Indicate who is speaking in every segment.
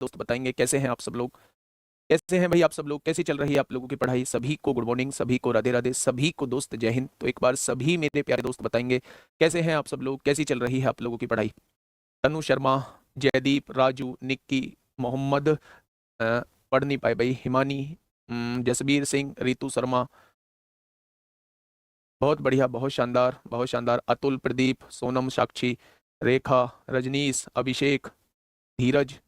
Speaker 1: दोस्त बताएंगे कैसे हैं आप सब लोग। कैसे हैं भाई आप सब लोग, कैसी चल रही है आप लोगों की पढ़ाई। सभी को गुड मॉर्निंग, सभी को राधे राधे, सभी को दोस्त जय हिंद। तो एक बार सभी मेरे प्यारे दोस्त बताएंगे कैसे हैं आप सब लोग, कैसी चल रही है आप लोगों की पढ़ाई। तनु शर्मा, जयदीप, राजू, निक्की, मोहम्मद, पढ़ नहीं पाए भाई, हिमानी, जसबीर सिंह, रितु शर्मा, बहुत बढ़िया, बहुत शानदार, बहुत शानदार। अतुल, प्रदीप, सोनम, साक्षी, रेखा, रजनीश, अभिषेक, धीरज,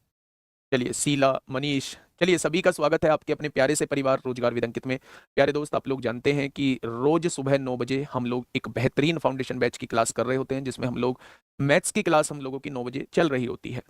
Speaker 1: चलिए शीला, मनीष, चलिए सभी का स्वागत है आपके अपने प्यारे से परिवार रोजगार विद अंकित में। प्यारे दोस्त, आप लोग जानते हैं कि रोज सुबह 9 बजे हम लोग एक बेहतरीन फाउंडेशन बैच की क्लास कर रहे होते हैं, जिसमें हम लोग मैथ्स की क्लास हम लोगों की 9 बजे चल रही होती है।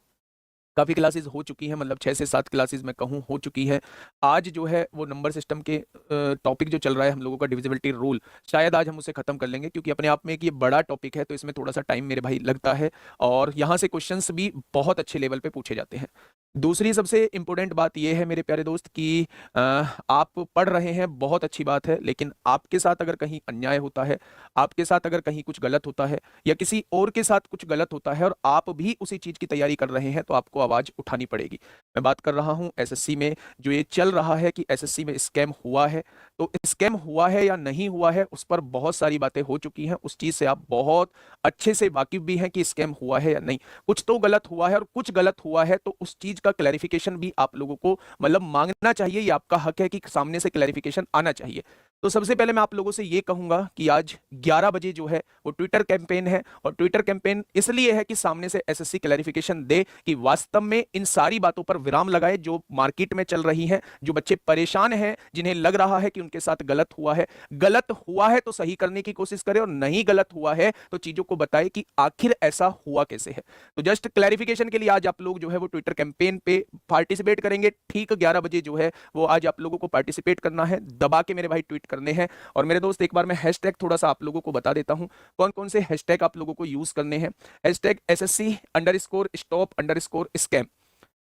Speaker 1: काफ़ी क्लासेस हो चुकी हैं, मतलब 6 से 7 क्लासेस मैं कहूँ हो चुकी है। आज जो है वो नंबर सिस्टम के टॉपिक जो चल रहा है हम लोगों का, डिविजिबिलिटी रूल, शायद आज हम उसे खत्म कर लेंगे, क्योंकि अपने आप में एक ये बड़ा टॉपिक है, तो इसमें थोड़ा सा टाइम मेरे भाई लगता है, और यहाँ से क्वेश्चंस भी बहुत अच्छे लेवल पे पूछे जाते हैं। दूसरी सबसे इंपॉर्टेंट बात यह है मेरे प्यारे दोस्त कि आप पढ़ रहे हैं, बहुत अच्छी बात है, लेकिन आपके साथ अगर कहीं अन्याय होता है, आपके साथ अगर कहीं कुछ गलत होता है, या किसी और के साथ कुछ गलत होता है और आप भी उसी चीज की तैयारी कर रहे हैं, तो आपको आवाज उठानी पड़ेगी। मैं बात कर रहा हूं एसएससी में जो ये चल रहा है कि एसएससी में स्कैम हुआ है, तो स्कैम हुआ है या नहीं हुआ है उस पर बहुत सारी बातें हो चुकी हैं, उस चीज से आप बहुत अच्छे से वाकिफ भी हैं कि स्कैम हुआ है या नहीं। कुछ तो गलत हुआ है और कुछ गलत हुआ है, तो उस चीज का क्लैरिफिकेशन भी आप लोगों को मतलब मांगना चाहिए, ये आपका हक है कि सामने से क्लैरिफिकेशन आना चाहिए। तो सबसे पहले मैं आप लोगों से ये कहूंगा कि आज 11 बजे जो है वो ट्विटर कैंपेन है, और ट्विटर कैंपेन इसलिए है कि सामने से एसएससी क्लैरिफिकेशन दे कि वास्तव में इन सारी बातों पर विराम लगाए जो मार्केट में चल रही हैं, जो बच्चे परेशान हैं, जिन्हें लग रहा है कि उनके साथ गलत हुआ है। गलत हुआ है तो सही करने की कोशिश करें, और नहीं गलत हुआ है तो चीजों को बताए कि आखिर ऐसा हुआ कैसे है। तो जस्ट क्लैरिफिकेशन के लिए आज आप लोग जो है वो ट्विटर कैंपेन पे पार्टिसिपेट करेंगे। ठीक 11 बजे जो है वो आज आप लोगों को पार्टिसिपेट करना है, दबा के मेरे भाई ट्वीट करने हैं। और मेरे दोस्त एक बार मैं हैशटैग थोड़ा सा आप लोगों को बता देता हूं, कौन कौन से हैशटैग आप लोगों को यूज करने हैं। Hashtag SSC underscore stop underscore scam,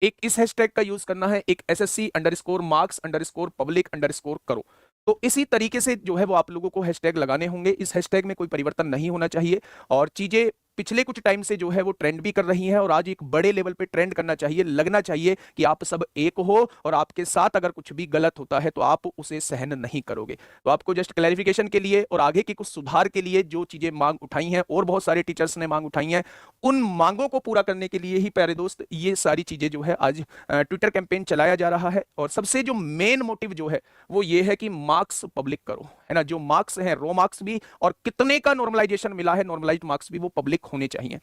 Speaker 1: एक इस हैशटैग का यूज करना है, एक SSC underscore marks underscore public underscore करो। तो इसी तरीके से जो है वो आप लोगों को हैशटैग लगाने होंगे। इस हैशटैग में कोई परिवर्तन नहीं होना चाहिए, और चीजें पिछले कुछ टाइम से जो है वो ट्रेंड भी कर रही हैं, और आज एक बड़े लेवल पे ट्रेंड करना चाहिए, लगना चाहिए कि आप सब एक हो, और आपके साथ अगर कुछ भी गलत होता है तो आप उसे सहन नहीं करोगे। तो आपको जस्ट क्लैरिफिकेशन के लिए और आगे की कुछ सुधार के लिए जो चीजें मांग उठाई हैं, और बहुत सारे टीचर्स ने मांग उठाई हैं, उन मांगों को पूरा करने के लिए ही प्यारे दोस्त ये सारी चीजें जो है आज ट्विटर कैंपेन चलाया जा रहा है। और सबसे जो मेन मोटिव जो है वो ये है कि मार्क्स पब्लिक करो, है ना। जो मार्क्स हैं, रो मार्क्स भी, और कितने का नॉर्मलाइजेशन मिला है, नॉर्मलाइज्ड मार्क्स भी, वो पब्लिक होने चाहिए।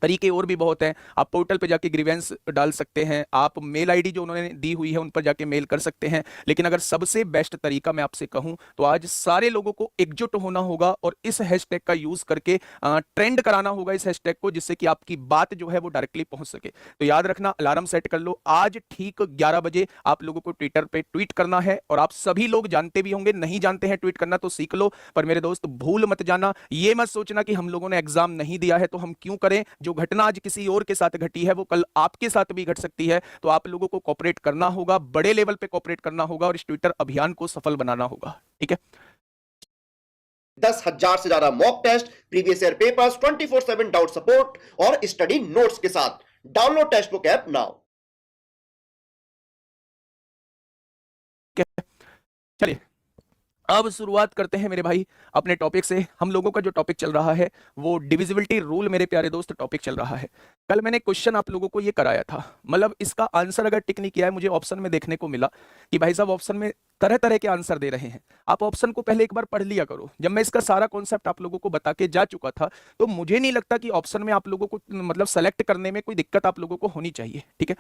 Speaker 1: तरीके और भी बहुत हैं, आप पोर्टल पे जाके ग्रीवेंस डाल सकते हैं, आप मेल आईडी जो उन्होंने दी हुई है उन पर जाके मेल कर सकते हैं। लेकिन अगर सबसे बेस्ट तरीका मैं आपसे कहूं तो आज सारे लोगों को एकजुट होना होगा, और इस हैशटैग का यूज करके ट्रेंड कराना होगा इस हैशटैग को, जिससे कि आपकी बात जो है वो डायरेक्टली पहुंच सके। तो याद रखना, अलार्म सेट कर लो, आज ठीक 11 बजे आप लोगों को ट्विटर पे ट्वीट करना है। और आप सभी लोग जानते भी होंगे, नहीं जानते हैं ट्वीट करना तो सीख लो, पर मेरे दोस्त भूल मत जाना, ये मत सोचना कि हम लोगों ने एग्जाम नहीं दिया है तो हम क्यों करें। जो घटना आज किसी और के साथ घटी है वो कल आपके साथ भी घट सकती है, तो आप लोगों को कोऑपरेट करना होगा, बड़े लेवल पे कोऑपरेट करना होगा, और इस ट्विटर अभियान को सफल बनाना होगा, ठीक है।
Speaker 2: 10,000 से ज्यादा mock test, previous year papers, 24/7 doubt support और स्टडी नोट्स के साथ। Download Testbook app now.
Speaker 1: चलिए अब शुरुआत करते हैं मेरे भाई अपने टॉपिक से। हम लोगों का जो टॉपिक चल रहा है वो डिविजिबिलिटी रूल मेरे प्यारे दोस्त टॉपिक चल रहा है। कल मैंने क्वेश्चन आप लोगों को ये कराया था, मतलब इसका आंसर अगर टिक नहीं किया है, मुझे ऑप्शन में देखने को मिला कि भाई साहब ऑप्शन में तरह तरह के आंसर दे रहे हैं। आप ऑप्शन को पहले एक बार पढ़ लिया करो। जब मैं इसका सारा कॉन्सेप्ट आप लोगों को बता के जा चुका था, तो मुझे नहीं लगता कि ऑप्शन में आप लोगों को मतलब सेलेक्ट करने में कोई दिक्कत आप लोगों को होनी चाहिए, ठीक है।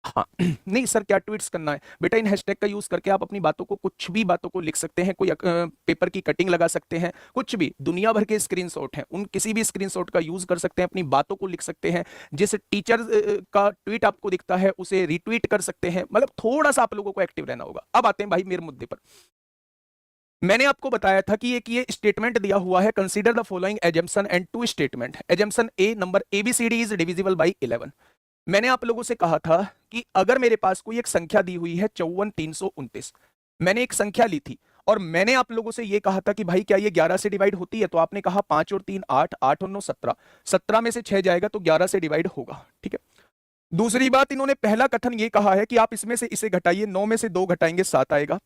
Speaker 1: हाँ नहीं सर क्या ट्वीट्स करना है बेटा, इन हैशटैग का यूज करके आप अपनी बातों को, कुछ भी बातों को लिख सकते हैं, कोई पेपर की कटिंग लगा सकते हैं, कुछ भी, दुनिया भर के स्क्रीनशॉट हैं, उन किसी भी स्क्रीनशॉट का यूज कर सकते हैं, अपनी बातों को लिख सकते हैं, जिस टीचर का ट्वीट आपको दिखता है उसे रिट्वीट कर सकते हैं। मतलब थोड़ा सा आप लोगों को एक्टिव रहना होगा। अब आते हैं भाई मेरे मुद्दे पर। मैंने आपको बताया था कि एक ये स्टेटमेंट दिया हुआ है, consider the following assumption and two statement. Assumption A, number ABCD is divisible by 11। मैंने आप लोगों से कहा था कि अगर मेरे पास कोई एक संख्या दी हुई है 54,329, मैंने एक संख्या ली थी, और मैंने आप लोगों से यह कहा था कि भाई क्या ये 11 से डिवाइड होती है, तो आपने कहा 5 और 3 8, 8 और 9 17, 17 में से 6 जाएगा तो 11 से डिवाइड होगा, ठीक है। दूसरी बात, इन्होंने पहला कथन ये कहा है कि आप इसमें से इसे घटाइए, 9 में से 2 घटाएंगे 7 आएगा,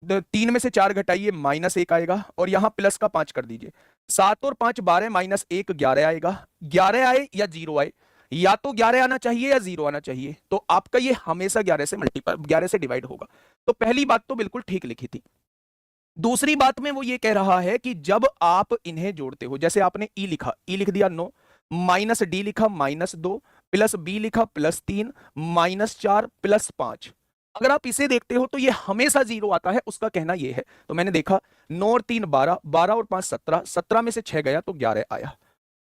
Speaker 1: 3 में से 4 घटाइए -1 आएगा, और यहां प्लस का 5 कर दीजिए। 7 और 5 12 -1 11 आएगा। 11 आए या 0 आए, या तो 11 आना चाहिए या 0 आना चाहिए, तो आपका ये हमेशा 11 से मल्टीपल 11 से डिवाइड होगा। तो पहली बात तो बिल्कुल ठीक लिखी थी। दूसरी बात में वो ये कह रहा है कि जब आप इन्हें जोड़ते हो, जैसे आपने ई लिखा, ई लिख दिया 9, माइनस डी लिखा -2, प्लस बी लिखा +3, -4 +5, अगर आप इसे देखते हो तो ये हमेशा 0 आता है, उसका कहना ये है। तो मैंने देखा 9 और 3 12, 12 और 5 17, 17 में से 6 गया तो 11 आया।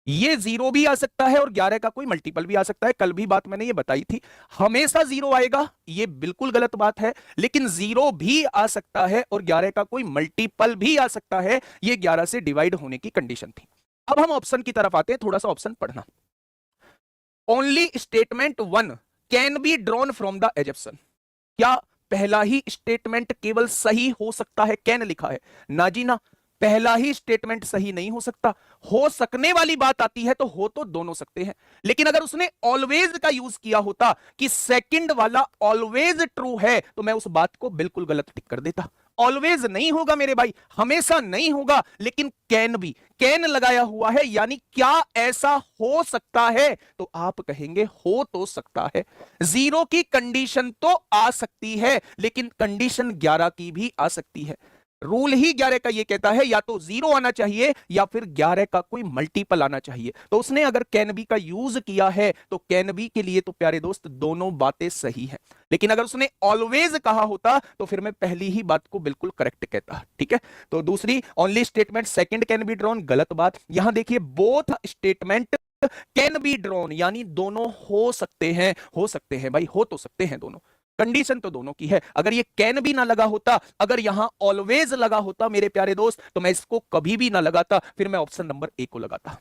Speaker 1: ये 0 भी आ सकता है और 11 का कोई मल्टीपल भी आ सकता है, कल भी बात मैंने ये बताई थी। हमेशा 0 आएगा ये बिल्कुल गलत बात है, लेकिन 0 भी आ सकता है और 11 का कोई मल्टीपल भी आ सकता है, ये 11 से डिवाइड होने की कंडीशन थी। अब हम ऑप्शन की तरफ आते हैं, थोड़ा सा ऑप्शन पढ़ना। Only statement 1 can be drawn from the assumption. क्या पहला ही स्टेटमेंट केवल सही हो सकता है? कैन लिखा है ना जी ना, पहला ही स्टेटमेंट सही नहीं हो सकता। हो सकने वाली बात आती है तो हो तो दोनों सकते हैं, लेकिन अगर उसने ऑलवेज का यूज किया होता कि सेकंड वाला ऑलवेज ट्रू है, तो मैं उस बात को बिल्कुल गलत टिक कर देता। ऑलवेज नहीं होगा मेरे भाई, हमेशा नहीं होगा, लेकिन कैन भी, कैन लगाया हुआ है, यानी क्या ऐसा हो सकता है, तो आप कहेंगे हो तो सकता है। 0 की कंडीशन तो आ सकती है, लेकिन कंडीशन 11 की भी आ सकती है। रूल ही 11 का ये कहता है या तो 0 आना चाहिए या फिर 11 का कोई मल्टीपल आना चाहिए। तो उसने अगर कैन बी का यूज किया है तो कैन बी के लिए तो प्यारे दोस्त दोनों बातें सही हैं, लेकिन अगर उसने ऑलवेज कहा होता तो फिर मैं पहली ही बात को बिल्कुल करेक्ट कहता। ठीक है, तो दूसरी only statement second can be drawn, गलत बात। यहां देखिए both statement can be drawn, यानी दोनों हो सकते हैं, हो सकते हैं भाई, हो तो सकते हैं दोनों, कंडीशन तो दोनों की है। अगर ये कैन भी ना लगा होता, अगर यहां ऑलवेज लगा होता मेरे प्यारे दोस्त, तो मैं इसको कभी भी ना लगाता, फिर मैं ऑप्शन नंबर ए को लगाता।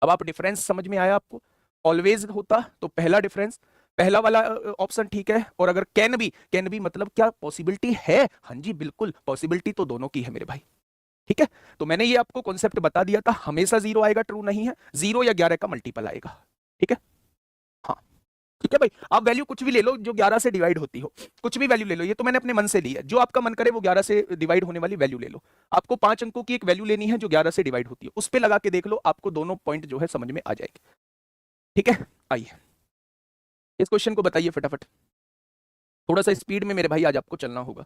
Speaker 1: अब आप डिफरेंस समझ में आया आपको? ऑलवेज होता तो पहला डिफरेंस, पहला वाला ऑप्शन ठीक है, और अगर कैन भी मतलब क्या पॉसिबिलिटी है? हाँ जी बिल्कुल, पॉसिबिलिटी तो दोनों की है मेरे भाई। ठीक है, तो मैंने ये आपको कॉन्सेप्ट बता दिया था, हमेशा 0 आएगा ट्रू नहीं है, 0 या 11 का मल्टीपल आएगा। ठीक है, हाँ ठीक है भाई, आप वैल्यू कुछ भी ले लो जो 11 से डिवाइड होती हो, कुछ भी वैल्यू ले लो, ये तो मैंने अपने मन से ली है, जो आपका मन करे वो 11 से डिवाइड होने वाली वैल्यू ले लो। आपको 5 अंकों की एक वैल्यू लेनी है जो 11 से डिवाइड होती है, उस पे लगा के देख लो, आपको दोनों पॉइंट जो है समझ में आ जाएंगे। ठीक है, आइए इस क्वेश्चन को बताइए फटाफट, थोड़ा सा स्पीड में मेरे भाई आज आपको चलना होगा।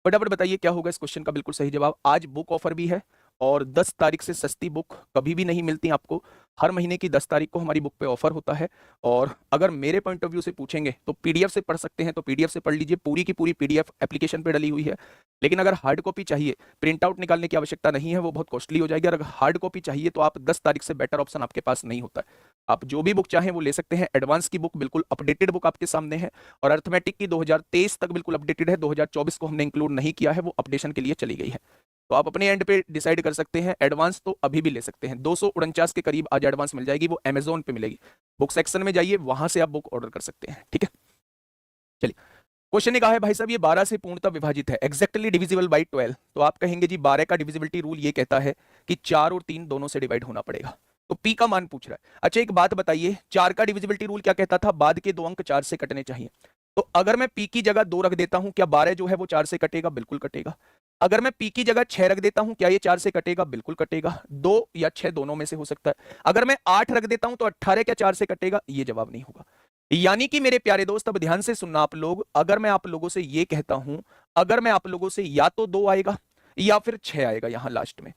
Speaker 1: फटाफट बताइए क्या होगा इस क्वेश्चन का बिल्कुल सही जवाब। आज बुक ऑफर भी है, और 10 तारीख से सस्ती बुक कभी भी नहीं मिलती आपको, हर महीने की 10 तारीख को हमारी बुक पे ऑफर होता है। और अगर मेरे पॉइंट ऑफ व्यू से पूछेंगे तो पीडीएफ से पढ़ सकते हैं, तो पीडीएफ से पढ़ लीजिए, पूरी की पूरी पीडीएफ एप्लीकेशन पे डली हुई है। लेकिन अगर हार्ड कॉपी चाहिए, प्रिंट आउट निकालने की आवश्यकता नहीं है, वो बहुत कॉस्टली हो जाएगी। अगर हार्ड कॉपी चाहिए तो आप 10 तारीख से बेटर ऑप्शन आपके पास नहीं होता है, आप जो भी बुक चाहें वो ले सकते हैं। एडवांस की बुक बिल्कुल अपडेटेड बुक आपके सामने है, और अर्थमेटिक की 2023 तक बिल्कुल अपडेटेड है, 2024 को हमने इंक्लूड नहीं किया है, वो अपडेशन के लिए चली गई है। तो आप अपने एंड पे डिसाइड कर सकते हैं। एडवांस तो अभी भी ले सकते हैं, 249 के करीब आज एडवांस मिल जाएगी, वो अमेजोन पे मिलेगी। बुक सेक्शन में जाइए, वहां से आप बुक ऑर्डर कर सकते हैं। ठीक है, चलिए क्वेश्चन ने कहा है भाई साहब ये 12 से पूर्णतः विभाजित है, एक्जैक्टली डिविजिबल बाई 12। तो आप कहेंगे जी 12 का डिविजिबिलिटी रूल ये कहता है कि 4 और 3 दोनों से डिवाइड होना पड़ेगा। तो पी का मान पूछ रहा है। अच्छा एक बात बताइए, 4 का डिविजिबिलिटी रूल क्या कहता था? बाद के 2 अंक 4 से कटने चाहिए। तो अगर मैं पी की जगह 2 रख देता हूं, क्या 12 जो है वो 4 से कटेगा? बिल्कुल कटेगा। अगर मैं पी की जगह 6 रख देता हूं, क्या ये 4 से कटेगा? बिल्कुल कटेगा। 2 या 6 दोनों में से हो सकता है। अगर मैं 8 रख देता हूं तो 18 क्या 4 से कटेगा? ये जवाब नहीं होगा। यानी कि मेरे प्यारे दोस्त अब ध्यान से सुनना आप लोग, अगर मैं आप लोगों से ये कहता हूं, अगर मैं आप लोगों से या तो 2 आएगा या फिर 6 आएगा यहां लास्ट में,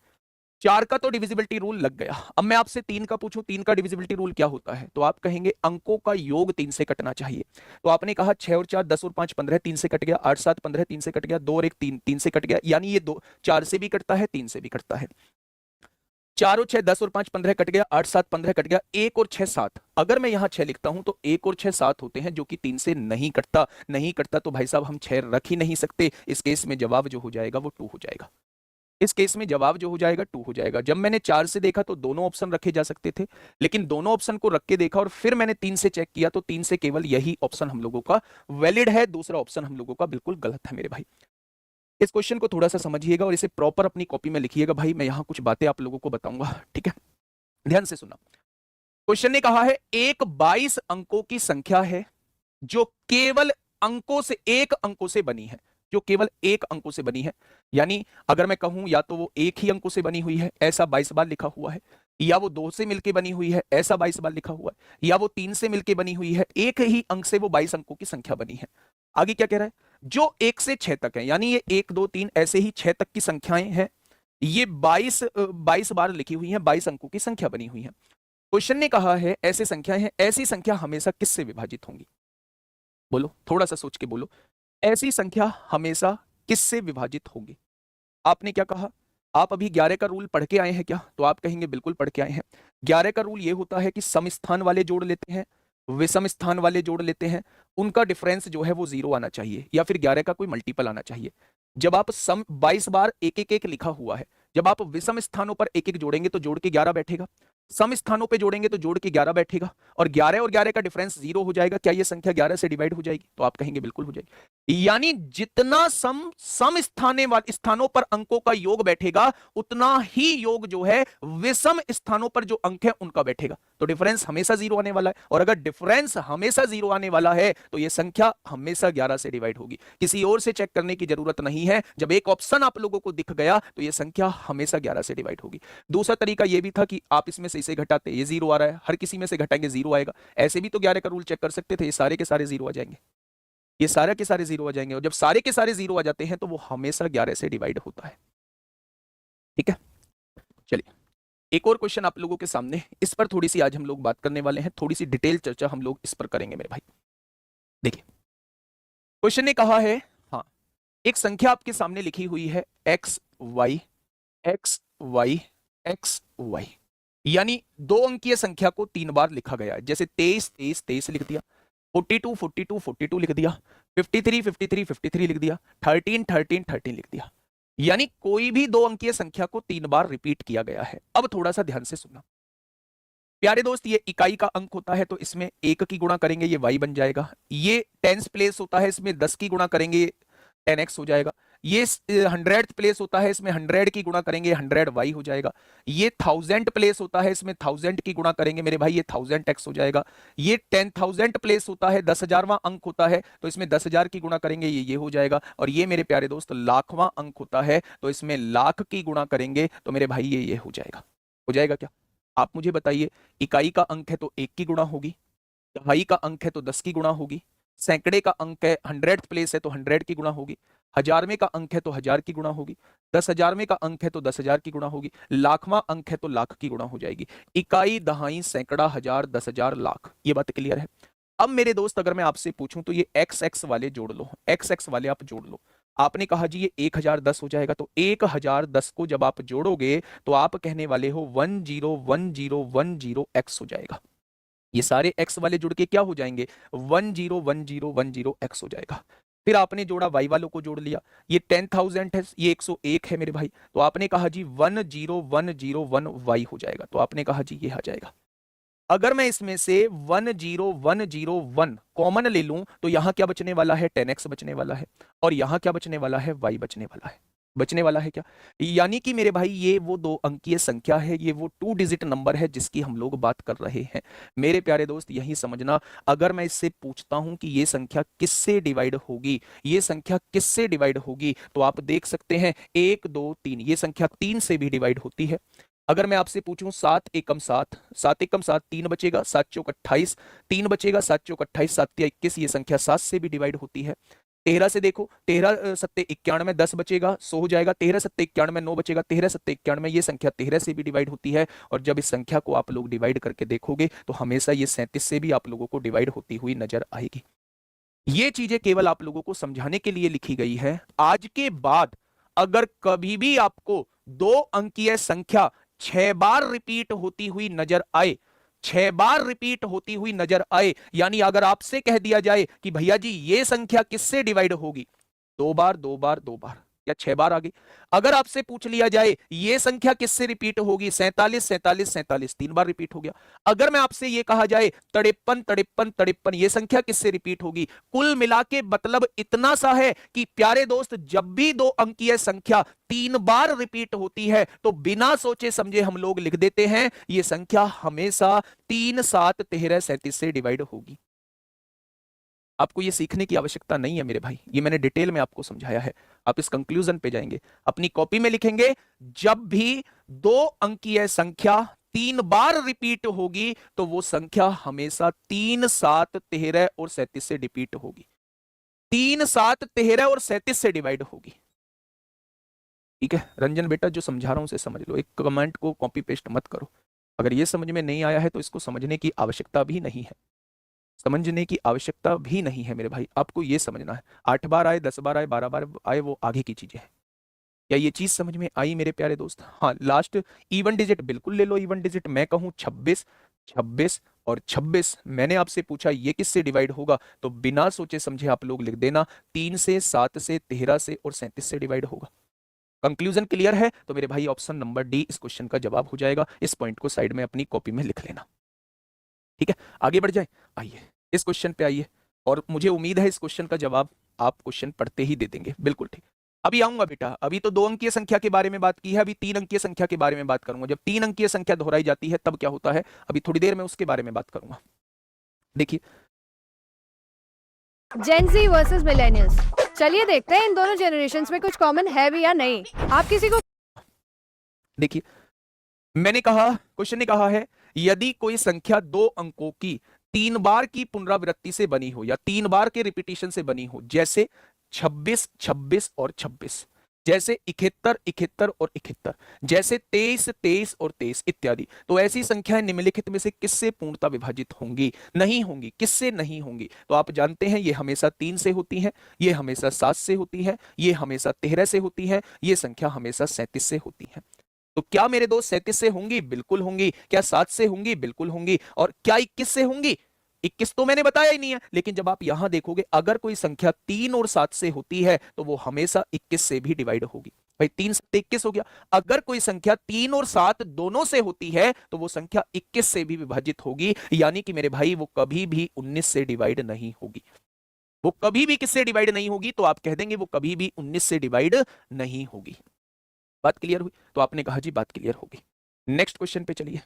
Speaker 1: 4 का तो डिविजिबिलिटी रूल लग गया। अब मैं आपसे 3 का पूछूं, 3 का डिविजिबिलिटी रूल क्या होता है? तो आप कहेंगे अंकों का योग 3 से कटना चाहिए। तो आपने कहा 6 और 4 10 और 5 15, 3 से कट गया, 8 7 15 3 से कट गया, 2 और 1 3 3 से कट गया, यानी ये 2 4 से भी कटता है, 3 से भी कटता है। 4 और 6 10 और 5 15 कट गया, 8 7 15 कट गया, 1 और 6 7। अगर मैं यहां 6 लिखता हूं तो 1 और 6 7 होते हैं, जो कि 3 से नहीं कटता। नहीं कटता तो भाई साहब हम 6 रख ही नहीं सकते। इस केस में जवाब जो हो जाएगा वो 2 हो जाएगा। इस केस में जवाब जो हो जाएगा 2 हो जाएगा। जब मैंने 4 से देखा तो दोनों ऑप्शन रखे जा सकते थे, लेकिन दोनों ऑप्शन को रख के देखा और फिर मैंने 3 से चेक किया तो 3 से केवल यही ऑप्शन हम लोगों का वैलिड है, दूसरा ऑप्शन हम लोगों का बिल्कुल गलत है मेरे भाई। इस क्वेश्चन को थोड़ा सा समझिएगा और इसे प्रॉपर अपनी कॉपी में लिखिएगा भाई, मैं यहां कुछ बातें आप लोगों को बताऊंगा। ठीक है, ध्यान से सुना। क्वेश्चन ने कहा है एक 22 अंकों की संख्या है जो केवल अंकों से, एक अंकों से बनी है, जो केवल एक अंकों से बनी है। यानी अगर मैं कहूं या तो वो एक ही अंकों से बनी हुई है, ऐसा 22 बार लिखा हुआ है, या वो 2 से मिलकर बनी हुई है, ऐसा 22 बार लिखा हुआ है, या वो 3 से मिलकर बनी हुई है, एक ही अंक से वो 22 अंकों की संख्या बनी है। आगे क्या कह रहा है, जो 1 से 6 तक है, यानी ये 1 2 3 ऐसे ही 6 तक की संख्याएं हैं, ये 22 बार लिखी हुई हैं, 22 अंकों की संख्या बनी हुई है। क्वेश्चन ने कहा है ऐसी संख्याएं हैं, ऐसी संख्या हमेशा किससे विभाजित होंगी? बोलो, थोड़ा सा सोच के बोलो, ऐसी संख्या हमेशा किससे विभाजित होगी? आपने क्या कहा? आप अभी 11 का रूल पढ़ के आए हैं क्या? तो आप कहेंगे बिल्कुल पढ़ के आए हैं। 11 का रूल ये होता है कि सम स्थान वाले जोड़ लेते हैं, विषम स्थान वाले जोड़ लेते हैं, उनका डिफरेंस जो है वो 0 आना चाहिए, या फिर 11 का कोई मल्टीपल आना चाहिए। जब आप सम 22 बार एक एक एक लिखा हुआ है, जब आप विषम स्थानों पर एक एक जोड़ेंगे तो जोड़ के 11 बैठेगा, सम स्थानों पे जोड़ेंगे तो जोड़ के 11 बैठेगा, और 11 और 11 का डिफरेंस 0 हो जाएगा। क्या ये संख्या 11 से डिवाइड हो जाएगी? तो आप कहेंगे बिल्कुल हो जाएगी। यानी जितना सम स्थानों पर अंकों का योग बैठेगा, उतना ही योग जो है विषम स्थानों पर जो अंक है उनका बैठेगा। तो डिफरेंस हमेशा 0 आने वाला है, और अगर डिफरेंस हमेशा 0 आने वाला है तो यह संख्या हमेशा 11 से डिवाइड होगी। किसी और से चेक करने की जरूरत नहीं है, जब एक ऑप्शन आप लोगों को दिख गया तो यह संख्या हमेशा 11 से डिवाइड होगी। दूसरा तरीका यह भी था कि आप इसमें से इसे घटाते, ये 0 आ रहा है, हर किसी में से घटाएंगे 0 आएगा। ऐसे भी तो 11 का रूल चेक कर सकते थे, ये सारे के सारे 0 आ जाएंगे, ये सारे के सारे 0 आ जाएंगे, और जब सारे के सारे 0 आ जाते हैं तो वो हमेशा 11 से डिवाइड होता है। ठीक है, चलिए एक और क्वेश्चन आप लोगों के सामने, इस पर थोड़ी सी आज हम लोग बात करने वाले हैं, थोड़ी सी डिटेल चर्चा हम लोग इस पर करेंगे मेरे भाई। देखिए क्वेश्चन ने कहा है, हाँ, एक संख्या आपके सामने लिखी हुई है x y x y x y, यानी 2 अंकीय संख्या को 3 बार लिखा गया है। जैसे 23 23 23 लिख दिया, 42 42 42 लिख दिया, 53 53 53 लिख दिया, 13 13 13 लिख दिया। यानी कोई भी 2 अंकीय संख्या को 3 बार रिपीट किया गया है। अब थोड़ा सा ध्यान से सुनना प्यारे दोस्त, ये इकाई का अंक होता है तो इसमें 1 की गुणा करेंगे ये y बन जाएगा। ये 10th प्लेस होता है, इसमें 10 की गुणा करेंगे 10x हो जाएगा। ये 100th प्लेस होता है, इसमें 100 की गुणा करेंगे 100y हो जाएगा। ये 1000th प्लेस होता है, इसमें 1000 की गुणा करेंगे मेरे भाई ये 1000x हो जाएगा। ये 10,000 प्लेस होता है, 10,000वां अंक होता है तो इसमें 10,000 की गुणा करेंगे ये हो जाएगा। और ये मेरे प्यारे दोस्त लाखवां अंक होता है तो इसमें लाख की गुणा करेंगे तो मेरे भाई ये हो जाएगा। हो जाएगा क्या? आप मुझे बताइए, इकाई का अंक है तो 1 की गुणा होगी, दहाई का अंक है तो 10 की गुणा होगी, सैकड़े का अंक है 100th प्लेस है तो 100 की गुणा होगी, 1000वें का अंक है तो 1000 की गुणा होगी, 10,000वें का अंक है तो 10,000 की गुणा होगी, लाखवां अंक है तो लाख की गुणा हो जाएगी। इकाई, दहाई, सैकड़ा, 1000, 10,000, लाख, ये बात क्लियर है। अब मेरे दोस्त अगर मैं आपसे पूछूं तो ये XX वाले जोड़ लो, XX वाले आप जोड़ लो। आपने कहा जी ये 1010 हो जाएगा, तो 1010 को जब आप जोड़ोगे तो आप कहने वाले हो 101010x हो जाएगा। ये सारे x वाले जुड़ के क्या हो जाएंगे? 101010x हो जाएगा। फिर आपने जोड़ा y वालों को जोड़ लिया, ये 10,000 है, ये 101 है मेरे भाई, तो आपने कहा जी 10101y हो जाएगा। तो आपने कहा जी ये आ जाएगा। अगर मैं इसमें से 10101 कॉमन ले लूं तो यहां क्या बचने वाला है? 10x बचने वाला है, और यहां क्या बचने वाला है? y बचने वाला है। बचने वाला है क्या? यानी कि मेरे भाई ये वो 2 अंकीय संख्या है, ये वो 2 डिजिट नंबर है जिसकी हम लोग बात कर रहे हैं। मेरे प्यारे दोस्त यही समझना, अगर मैं इससे पूछता हूं कि ये संख्या किससे डिवाइड होगी, ये संख्या किससे डिवाइड होगी, तो आप देख सकते हैं 1 2 3, ये संख्या 3 से भी डिवाइड होती है। अगर मैं आपसे पूछूं 7 एकम 7, 7 एकम 7, 3 बचेगा, 7 चौक 28, 3 बचेगा, 7 चौक 28, 7 तिया 21, ये संख्या 7 से भी डिवाइड होती है। 13 से देखो, 13 सत्ते 91, 10 बचेगा 100 हो जाएगा, 13 सत्ते 91, 9 बचेगा, 13 सत्ते 91, ये संख्या 13 से भी डिवाइड होती है। और जब इस संख्या को आप लोग डिवाइड करके देखोगे तो हमेशा ये 37 से भी आप लोगों को डिवाइड होती हुई नजर आएगी। ये चीजें केवल आप लोगों को समझाने के लिए लिखी गई है। आज के बाद अगर कभी भी आपको 2 अंकीय संख्या 6 बार रिपीट होती हुई नजर आए, 6 बार रिपीट होती हुई नजर आए, यानी अगर आपसे कह दिया जाए कि भैया जी ये संख्या किससे डिवाइड होगी, 2 बार 2 बार 2 बार, या 6 बार आ गई। अगर आपसे पूछ लिया जाए ये संख्या किससे रिपीट होगी, 47 47 47, 3 बार रिपीट हो गया। अगर मैं आपसे ये कहा जाए 53 53 53, ये संख्या किससे रिपीट होगी, कुल मिला के मतलब इतना सा है कि प्यारे दोस्त जब भी 2 अंकीय संख्या 3 बार रिपीट होती है तो बिना सोचे समझे हम लोग लिख देते हैं ये संख्या हमेशा 3 7 13 37 से डिवाइड होगी। आपको ये सीखने की आवश्यकता नहीं है मेरे भाई, ये मैंने डिटेल में आपको समझाया है। आप इस कंक्लूजन पे जाएंगे, अपनी कॉपी में लिखेंगे जब भी 2 अंकीय संख्या 3 बार रिपीट होगी तो वो संख्या हमेशा 3 7 13 और 37 से रिपीट होगी, 3 7 13 और 37 से डिवाइड होगी। ठीक है रंजन बेटा, जो समझा रहा हूं उसे समझ लो, एक कमेंट को कॉपी पेस्ट मत करो। अगर ये समझ में नहीं आया है तो इसको समझने की आवश्यकता भी नहीं है, समझने की आवश्यकता भी नहीं है मेरे भाई, आपको ये समझना है 8 बार आए 10 बार आए 12 बार आए वो आगे की चीजें हैं। क्या ये चीज समझ में आई मेरे प्यारे दोस्त? हाँ लास्ट इवन डिजिट बिल्कुल ले लो, इवन डिजिट मैं कहूं 26 26 और 26, मैंने आपसे पूछा ये किससे डिवाइड होगा तो बिना सोचे समझे आप लोग लिख देना 3 से 7 से 13 से और 37 से डिवाइड होगा। कंक्लूजन क्लियर है तो मेरे भाई ऑप्शन नंबर डी इस क्वेश्चन का जवाब हो जाएगा। इस पॉइंट को साइड में अपनी कॉपी में लिख लेना। ठीक है आगे बढ़ जाए, आइए इस क्वेश्चन पे आइए, और मुझे उम्मीद है इस क्वेश्चन का जवाब आप क्वेश्चन पढ़ते ही दे देंगे। बिल्कुल ठीक, अभी आऊंगा बेटा, अभी तो 2 अंकीय संख्या के बारे में बात की है, अभी 3 अंकीय संख्या के बारे में बात करूंगा। जब 3 अंकीय संख्या दोहराई जाती है तब क्या होता है, अभी थोड़ी देर में उसके बारे में बात करूंगा। देखिए
Speaker 3: जेन ज़ी वर्सेस मिलेनियल्स, चलिए देखते हैं इन दोनों जनरेशन्स में कुछ कॉमन है भी या नहीं। आप किसी को
Speaker 1: देखिए मैंने कहा, क्वेश्चन ने कहा है यदि कोई संख्या 2 अंकों की 3 बार की पुनरावृत्ति से बनी हो या 3 बार के रिपीटिशन से बनी हो, जैसे 26 26 और 26, जैसे 71 71 और 71, जैसे 23 23 और 23 इत्यादि, तो ऐसी संख्याएं निम्नलिखित में से किससे पूर्णतः विभाजित होंगी, नहीं होंगी, किससे नहीं होंगी? तो आप जानते हैं ये हमेशा 3 से होती है, ये हमेशा 7 से होती है, ये हमेशा 13 से होती है, ये संख्या हमेशा 37 से होती है। तो क्या मेरे दोस्त 37 से होंगी? बिल्कुल होंगी। क्या 7 से होंगी? बिल्कुल होंगी। और क्या 21 से होंगी? 21 तो मैंने बताया ही नहीं है, लेकिन जब आप यहां देखोगे अगर कोई संख्या 3 और 7 से होती है तो वो हमेशा 21 से भी डिवाइड होगी। भाई 3 से 21 हो गया, अगर कोई संख्या 3 और 7 दोनों से होती है तो वो संख्या 21 से भी विभाजित होगी, यानी कि मेरे भाई वो कभी भी 19 से डिवाइड नहीं होगी। वो कभी भी किससे डिवाइड नहीं होगी? तो आप कह देंगे वो कभी भी 19 से डिवाइड नहीं होगी। बात क्लियर हुई? तो आपने कहा जी बात क्लियर होगी। नेक्स्ट क्वेश्चन पे चलिए,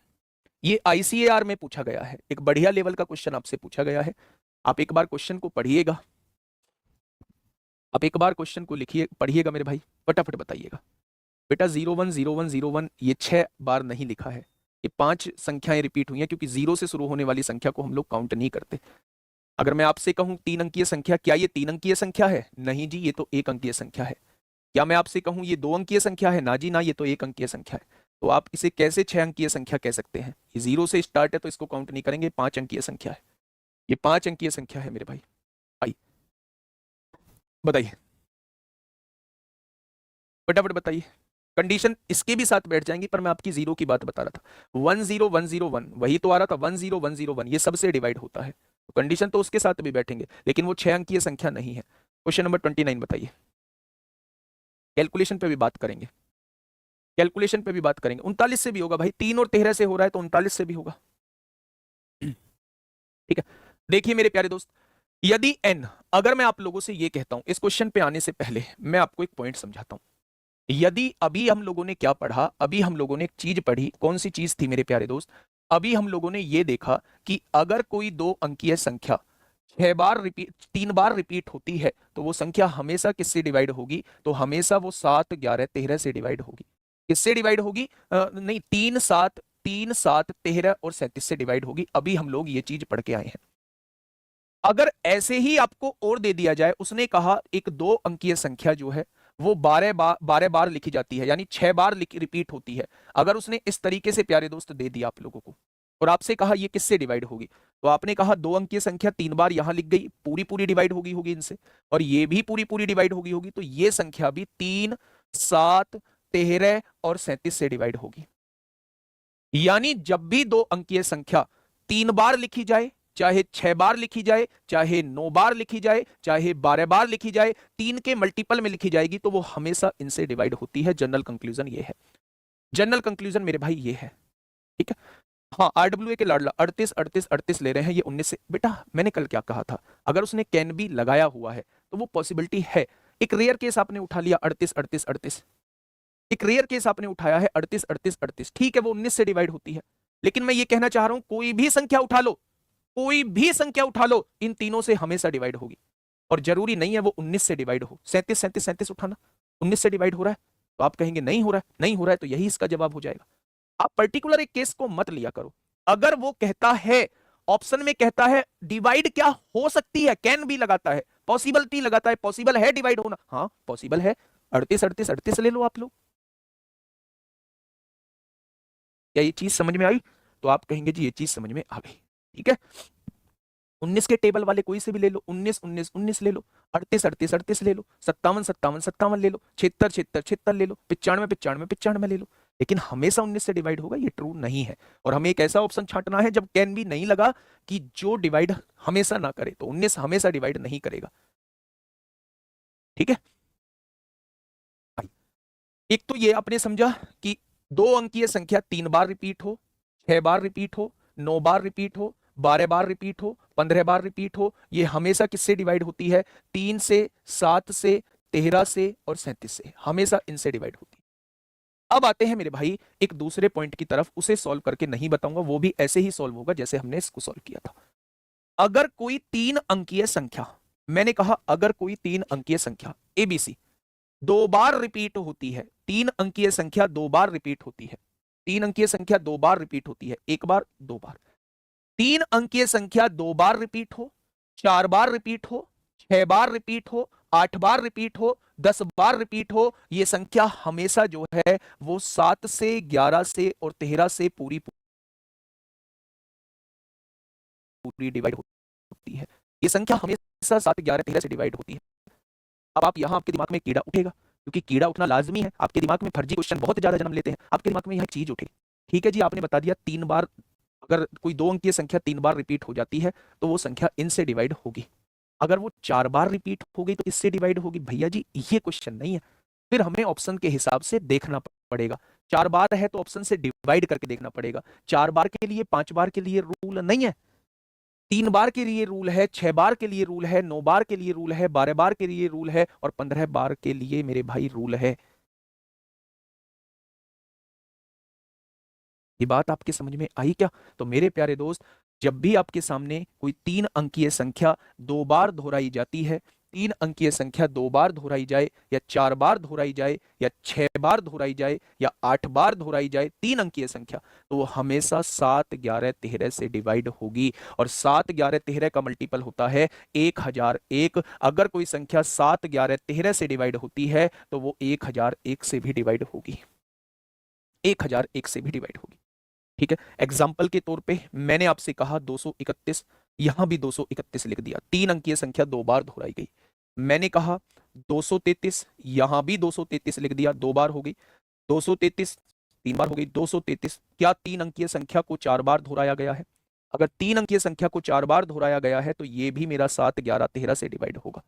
Speaker 1: ये आईसीएआर में पूछा गया है, एक बढ़िया लेवल का क्वेश्चन आपसे पूछा गया है। आप एक बार क्वेश्चन को पढ़िएगा, आप एक बार क्वेश्चन को लिखिए, पढ़िएगा मेरे भाई, फटाफट बताइएगा। बेटा 01 01 01 ये 6 बार नहीं लिखा है, ये 5 संख्याएं रिपीट हुई हैं, क्योंकि 0 से शुरू होने वाली संख्या को हम लोग काउंट नहीं करते। अगर मैं आपसे कहूं 3 अंकीय संख्या, क्या ये 3 अंकीय संख्या है? नहीं जी, ये तो 1 अंकीय संख्या है। क्या मैं आपसे कहूं ये 2 अंकीय संख्या है? ना जी ना, ये तो 1 अंकीय संख्या है। तो आप इसे कैसे 6 अंकीय संख्या कह सकते हैं? ये 0 से स्टार्ट है तो इसको काउंट नहीं करेंगे, 5 अंकीय संख्या है, ये 5 अंकीय संख्या है मेरे भाई। आइए बताइए, फटाफट बताइए। कंडीशन इसके भी साथ बैठ जाएंगी, पर मैं आपकी 0 की बात बता रहा था। 10101 वही तो आ रहा था, 10101 ये सबसे डिवाइड होता है, तो कंडीशन तो उसके साथ भी बैठेंगे, लेकिन वो 6 अंकीय संख्या नहीं है। क्वेश्चन नंबर 29 बताइए। कैलकुलेशन पे भी बात करेंगे, कैलकुलेशन पे भी बात करेंगे। 39 से भी होगा भाई, 3 और 13 से हो रहा है तो 39 से भी होगा। ठीक है देखिए मेरे प्यारे दोस्त, यदि n, अगर मैं आप लोगों से ये कहता हूं, इस क्वेश्चन पे आने से पहले मैं आपको एक पॉइंट समझाता हूं। यदि अभी हम लोगों ने क्या पढ़ा, अभी हम लोगों ने एक चीज पढ़ी, कौन सी चीज थी मेरे प्यारे दोस्त? अभी हम लोगों ने ये देखा कि अगर कोई 2 अंकीय संख्या 6 बार रिपीट 3 बार रिपीट होती है तो वो संख्या हमेशा किससे डिवाइड होगी? तो हमेशा वो 7 11 13 से डिवाइड होगी। किससे डिवाइड होगी? नहीं, 3 7 13 और 37 से डिवाइड होगी। अभी हम लोग ये चीज पढ़ के आए हैं। अगर ऐसे ही आपको और दे दिया जाए, उसने कहा एक 2 अंकीय संख्या जो है वो 12 बार लिखी जाती है, यानी 6 बार रिपीट होती है। अगर उसने इस तरीके से प्यारे दोस्त दे दिया आप लोगों को और आपसे कहा ये किससे डिवाइड होगी, तो आपने कहा 2 अंकीय संख्या 3 बार यहां लिख गई, पूरी पूरी डिवाइड होगी इनसे, और ये भी पूरी पूरी डिवाइड होगी, तो ये संख्या भी 3 7 13 और 37 से डिवाइड होगी। यानी जब भी 2 अंकीय संख्या 3 बार लिखी जाए चाहे 6 बार लिखी जाए, चाहे 9 बार लिखी जाए, चाहे 12 बार लिखी जाए, 3 के मल्टीपल में लिखी जाएगी तो वो हमेशा इनसे डिवाइड होती है। जनरल कंक्लूजन ये है, जनरल कंक्लूजन मेरे भाई ये है, ठीक है। हाँ, आरडब्ल्यूए के लाडला 38 38 38 ले रहे हैं, ये 19 से। बेटा मैंने कल क्या कहा था, अगर उसने कैन बी लगाया हुआ है तो वो पॉसिबिलिटी है। एक रेयर केस आपने उठा लिया 38 38 38, एक रेयर केस आपने उठाया है 38 38 38, ठीक है, वो 19 से डिवाइड होती है। लेकिन मैं ये कहना चाह रहा हूं कोई भी संख्या उठा लो, कोई भी संख्या उठा लो, इन तीनों से हमेशा डिवाइड होगी। और जरूरी नहीं है वो 19 से डिवाइड हो। 37 37 37 उठाना, 19 से डिवाइड हो रहा है तो आप कहेंगे नहीं हो रहा है, नहीं हो रहा है तो यही इसका जवाब हो जाएगा। आप पर्टिकुलर एक केस को मत लिया करो। अगर वो कहता है, ऑप्शन में कहता है डिवाइड क्या हो सकती है, कैन भी लगाता है, पॉसिबिलिटी लगाता है, पॉसिबल है डिवाइड होना, हाँ पॉसिबल है। 38 38 38 ले लो आप लोग। क्या ये चीज समझ में आई? तो आप कहेंगे जी ये चीज समझ में आ गई, ठीक है। 19 के टेबल वाले कोई से भी ले लो, 19 19 19 ले लो, 38 38 38 ले लो, 57 57 57 ले लो, 76 76 76 ले लो, 95 95 95 ले लो। लेकिन हमेशा 19 से डिवाइड होगा, ये ट्रू नहीं है। और हमें एक ऐसा ऑप्शन छांटना है जब कैन भी नहीं लगा कि जो डिवाइड हमेशा ना करे, तो 19 हमेशा डिवाइड नहीं करेगा, ठीक है। एक तो ये आपने समझा कि 2 अंकीय संख्या 3 बार रिपीट हो, 6 बार रिपीट हो, 9 बार रिपीट हो, 12 बार रिपीट हो, 15 बार रिपीट हो, ये हमेशा किससे डिवाइड होती है? 3 से, 7 से, 13 से और 37 से, हमेशा इनसे डिवाइड होती है। अब आते हैं मेरे भाई एक दूसरे पॉइंट की तरफ, उसे सॉल्व करके नहीं बताऊंगा, वो भी ऐसे ही सॉल्व होगा जैसे हमने इसको सॉल्व किया था। अगर कोई 3 अंकीय संख्या, मैंने कहा अगर कोई 3 अंकीय संख्या एबीसी 2 बार रिपीट होती है, 3 अंकीय संख्या 2 बार रिपीट होती है, 3 अंकीय संख्या 2 बार रिपीट होती है, 1 बार 2 बार, 3 अंकीय संख्या 2 बार रिपीट हो, 4 बार रिपीट हो, 6 बार रिपीट हो, 8 बार रिपीट हो, 10 बार रिपीट हो, ये संख्या हमेशा जो है वो 7 से, 11 से और 13 से पूरी पूरी डिवाइड होती है। ये संख्या हमेशा 7 11 13 से डिवाइड होती है। अब आप यहां आपके दिमाग में कीड़ा उठेगा, क्योंकि कीड़ा उठना लाजमी है, आपके दिमाग में फर्जी क्वेश्चन बहुत ज्यादा जन्म लेते हैं, आपके दिमाग में यह चीज उठेगी, ठीक है जी। आपने बता दिया 3 बार, अगर कोई 2 अंकीय संख्या 3 बार रिपीट हो जाती है तो वो संख्या इनसे डिवाइड होगी। अगर वो 4 बार रिपीट हो गई तो इससे डिवाइड होगी। भैया जी ये क्वेश्चन नहीं है, फिर हमें ऑप्शन के हिसाब से देखना पड़ेगा। 4 बार है तो ऑप्शन से डिवाइड करके देखना पड़ेगा। 4 बार के लिए, 5 बार के लिए रूल नहीं है, 3 बार के लिए रूल है, 6 बार के लिए रूल है, 9 बार के लिए रूल है, 12 बार के लिए रूल है और 15 बार के लिए मेरे भाई रूल है। ये बात आपके समझ में आई क्या? तो मेरे प्यारे दोस्त, जब भी आपके सामने कोई 3 अंकीय संख्या 2 बार दोहराई जाती है, 3 अंकीय संख्या 2 बार दोहराई जाए या 4 बार दोहराई जाए या 6 बार दोहराई जाए या 8 बार दोहराई जाए 3 अंकीय संख्या, तो वो हमेशा 7 11 13 से डिवाइड होगी। और 7 11 13 का मल्टीपल होता है 1001। अगर कोई संख्या 7 11 13 से डिवाइड होती है तो वो 1001 से भी डिवाइड होगी, 1001 से भी डिवाइड होगी, ठीक है। एग्जाम्पल के तौर पे मैंने आपसे कहा 231, यहां भी 231 लिख दिया, 3 अंकीय संख्या 2 बार दोहराई गई। मैंने कहा 233, यहां भी 233 लिख दिया, 2 बार हो गई। 233 3 बार हो गई, 233। क्या 3 अंकीय संख्या को 4 बार दोहराया गया है? अगर 3 अंकीय संख्या को 4 बार दोहराया गया है तो ये भी मेरा 7 11 13 से डिवाइड होगा,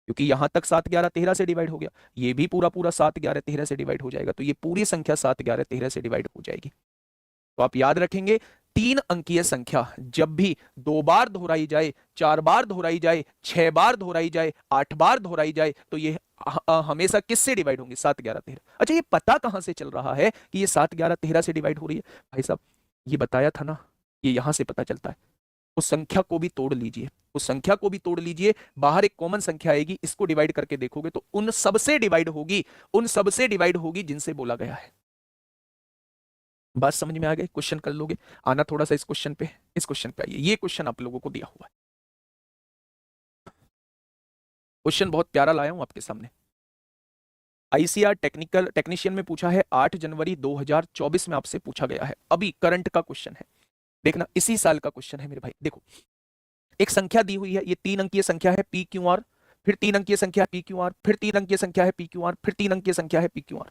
Speaker 1: क्योंकि यहां तक 7 11 13 से डिवाइड हो गया, ये भी पूरा पूरा 7 11 13 से डिवाइड हो जाएगा, तो ये पूरी संख्या 7 11 13 से डिवाइड हो जाएगी। तो आप याद रखेंगे 3 अंकीय संख्या जब भी 2 बार दोहराई जाए, 4 बार दोहराई जाए, 6 बार दोहराई जाए, 8 बार दोहराई जाए, तो ये हमेशा किससे डिवाइड होंगे? 7 11 13। अच्छा, ये पता कहां से चल रहा है कि ये 7 11 13 से डिवाइड हो रही है? भाई साहब ये बताया था ना, ये यहां से पता चलता है। उस संख्या को भी तोड़ लीजिए, उस संख्या को भी तोड़ लीजिए, बाहर एक कॉमन संख्या आएगी, इसको डिवाइड करके देखोगे तो उन सबसे डिवाइड होगी, उन सबसे डिवाइड होगी जिनसे बोला गया है। बात समझ में आ गई? क्वेश्चन कर लोगे? आना थोड़ा सा इस क्वेश्चन पे, इस क्वेश्चन पे आइए। ये क्वेश्चन आप लोगों को दिया हुआ है, क्वेश्चन बहुत प्यारा लाया हूं आपके सामने। आईसीआर टेक्नीशियन में पूछा है, 8 जनवरी 2024 में आपसे पूछा गया है, अभी करंट का क्वेश्चन है, देखना इसी साल का क्वेश्चन है मेरे भाई। देखो एक संख्या दी हुई है, ये 3 अंकीय संख्या है पी क्यू आर, फिर 3 अंकीय संख्या है पी क्यू आर, फिर 3 अंकीय संख्या है पी क्यू आर, फिर 3 अंकीय संख्या है पी क्यू आर।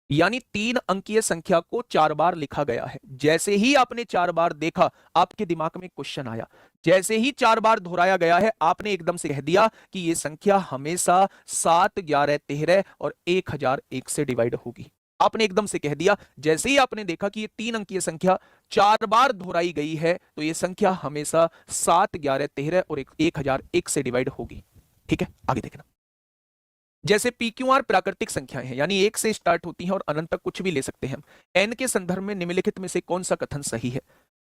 Speaker 1: यानी 3 अंकीय संख्या को 4 बार लिखा गया है। जैसे ही आपने 4 बार देखा, आपके दिमाग में क्वेश्चन आया। जैसे ही 4 बार दोहराया गया है, आपने एकदम से कह दिया कि यह संख्या हमेशा 7, 11, 13 और 1001 से डिवाइड होगी। आपने एकदम से कह दिया। जैसे ही आपने देखा कि ये 3 अंकीय संख्या 4 बार दोहराई गई है, तो यह संख्या हमेशा 7, 11, 13 और 1001 से डिवाइड होगी। ठीक है, आगे देखना। जैसे PQR प्राकृतिक संख्याएं हैं, यानी 1 से स्टार्ट होती हैं और अनंत तक कुछ भी ले सकते हैं हम। n के संदर्भ में निम्नलिखित में से कौन सा कथन सही है?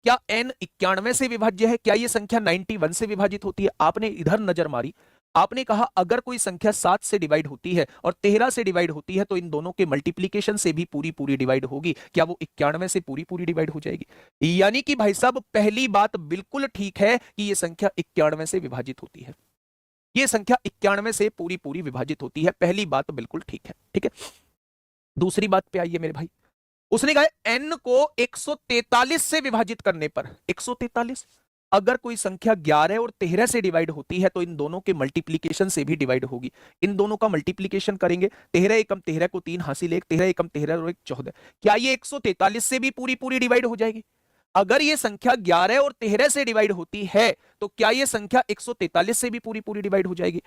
Speaker 1: क्या n 91 से विभाज्य है? क्या यह संख्या 91 से विभाजित होती है? आपने इधर नजर मारी, आपने कहा अगर कोई संख्या 7 से डिवाइड होती है और 13 से डिवाइड होती है, तो इन दोनों के मल्टीप्लीकेशन से भी पूरी पूरी डिवाइड होगी। क्या वो 91 से पूरी पूरी डिवाइड हो जाएगी? यानी कि भाई साहब, पहली बात बिल्कुल ठीक है कि यह संख्या 91 से विभाजित होती है। यह संख्या 91 से पूरी पूरी विभाजित होती है। पहली बात बिल्कुल ठीक है। ठीक है, दूसरी बात पे आइए मेरे भाई। उसने कहा n को 143 से विभाजित करने पर, 143, अगर कोई संख्या 11 और 13 से डिवाइड होती है, तो इन दोनों के मल्टीप्लीकेशन से भी डिवाइड होगी। इन दोनों का मल्टीप्लीकेशन करेंगे, 13 एकम 13 को 3 हासिल 1, 13 एकम 13 और 1 14। क्या ये 143 से भी पूरी पूरी डिवाइड हो जाएगी? अगर ये संख्या 11 और 13 से डिवाइड होती है, तो क्या ये संख्या 143 से भी पूरी पूरी डिवाइड हो जाएगी?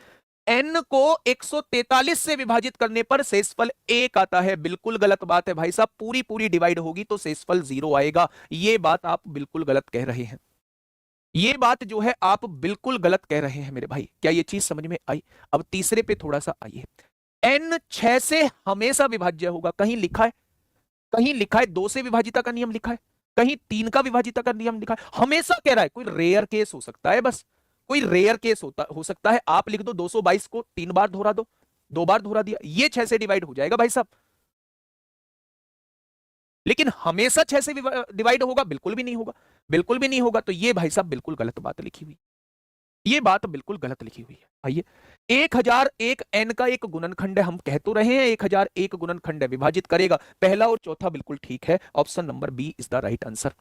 Speaker 1: n को 143 से विभाजित करने पर शेषफल 1 आता है। बिल्कुल गलत बात है भाई साहब, पूरी पूरी डिवाइड होगी तो शेषफल 0 आएगा। ये बात आप बिल्कुल गलत कह रहे हैं। ये बात जो है आप बिल्कुल गलत कह रहे हैं मेरे भाई। क्या ये चीज समझ में आई? अब तीसरे पे थोड़ा सा आइए। n 6 से हमेशा विभाज्य होगा। कहीं लिखा है? कहीं लिखा है 2 से विभाजिता का नियम लिखा है? कहीं 3 का विभाजिता का नियम लिखा है? हमेशा कह रहा है। कोई रेयर केस हो सकता है, बस कोई रेयर केस हो सकता है। आप लिख दो 222 को 3 बार दोहरा दो, 2 बार दोहरा दिया, ये 6 से डिवाइड हो जाएगा भाई साहब। लेकिन हमेशा 6 से डिवाइड होगा? बिल्कुल भी नहीं होगा, बिल्कुल भी नहीं होगा। तो ये भाई साहब बिल्कुल गलत बात लिखी हुई, ये बात बिल्कुल गलत लिखी हुई है। आइए, 1001 n का एक गुणनखंड है। हम कह तो रहे हैं 1001 गुणनखंड है, विभाजित करेगा। पहला और चौथा बिल्कुल ठीक है। Option number B is the right answer.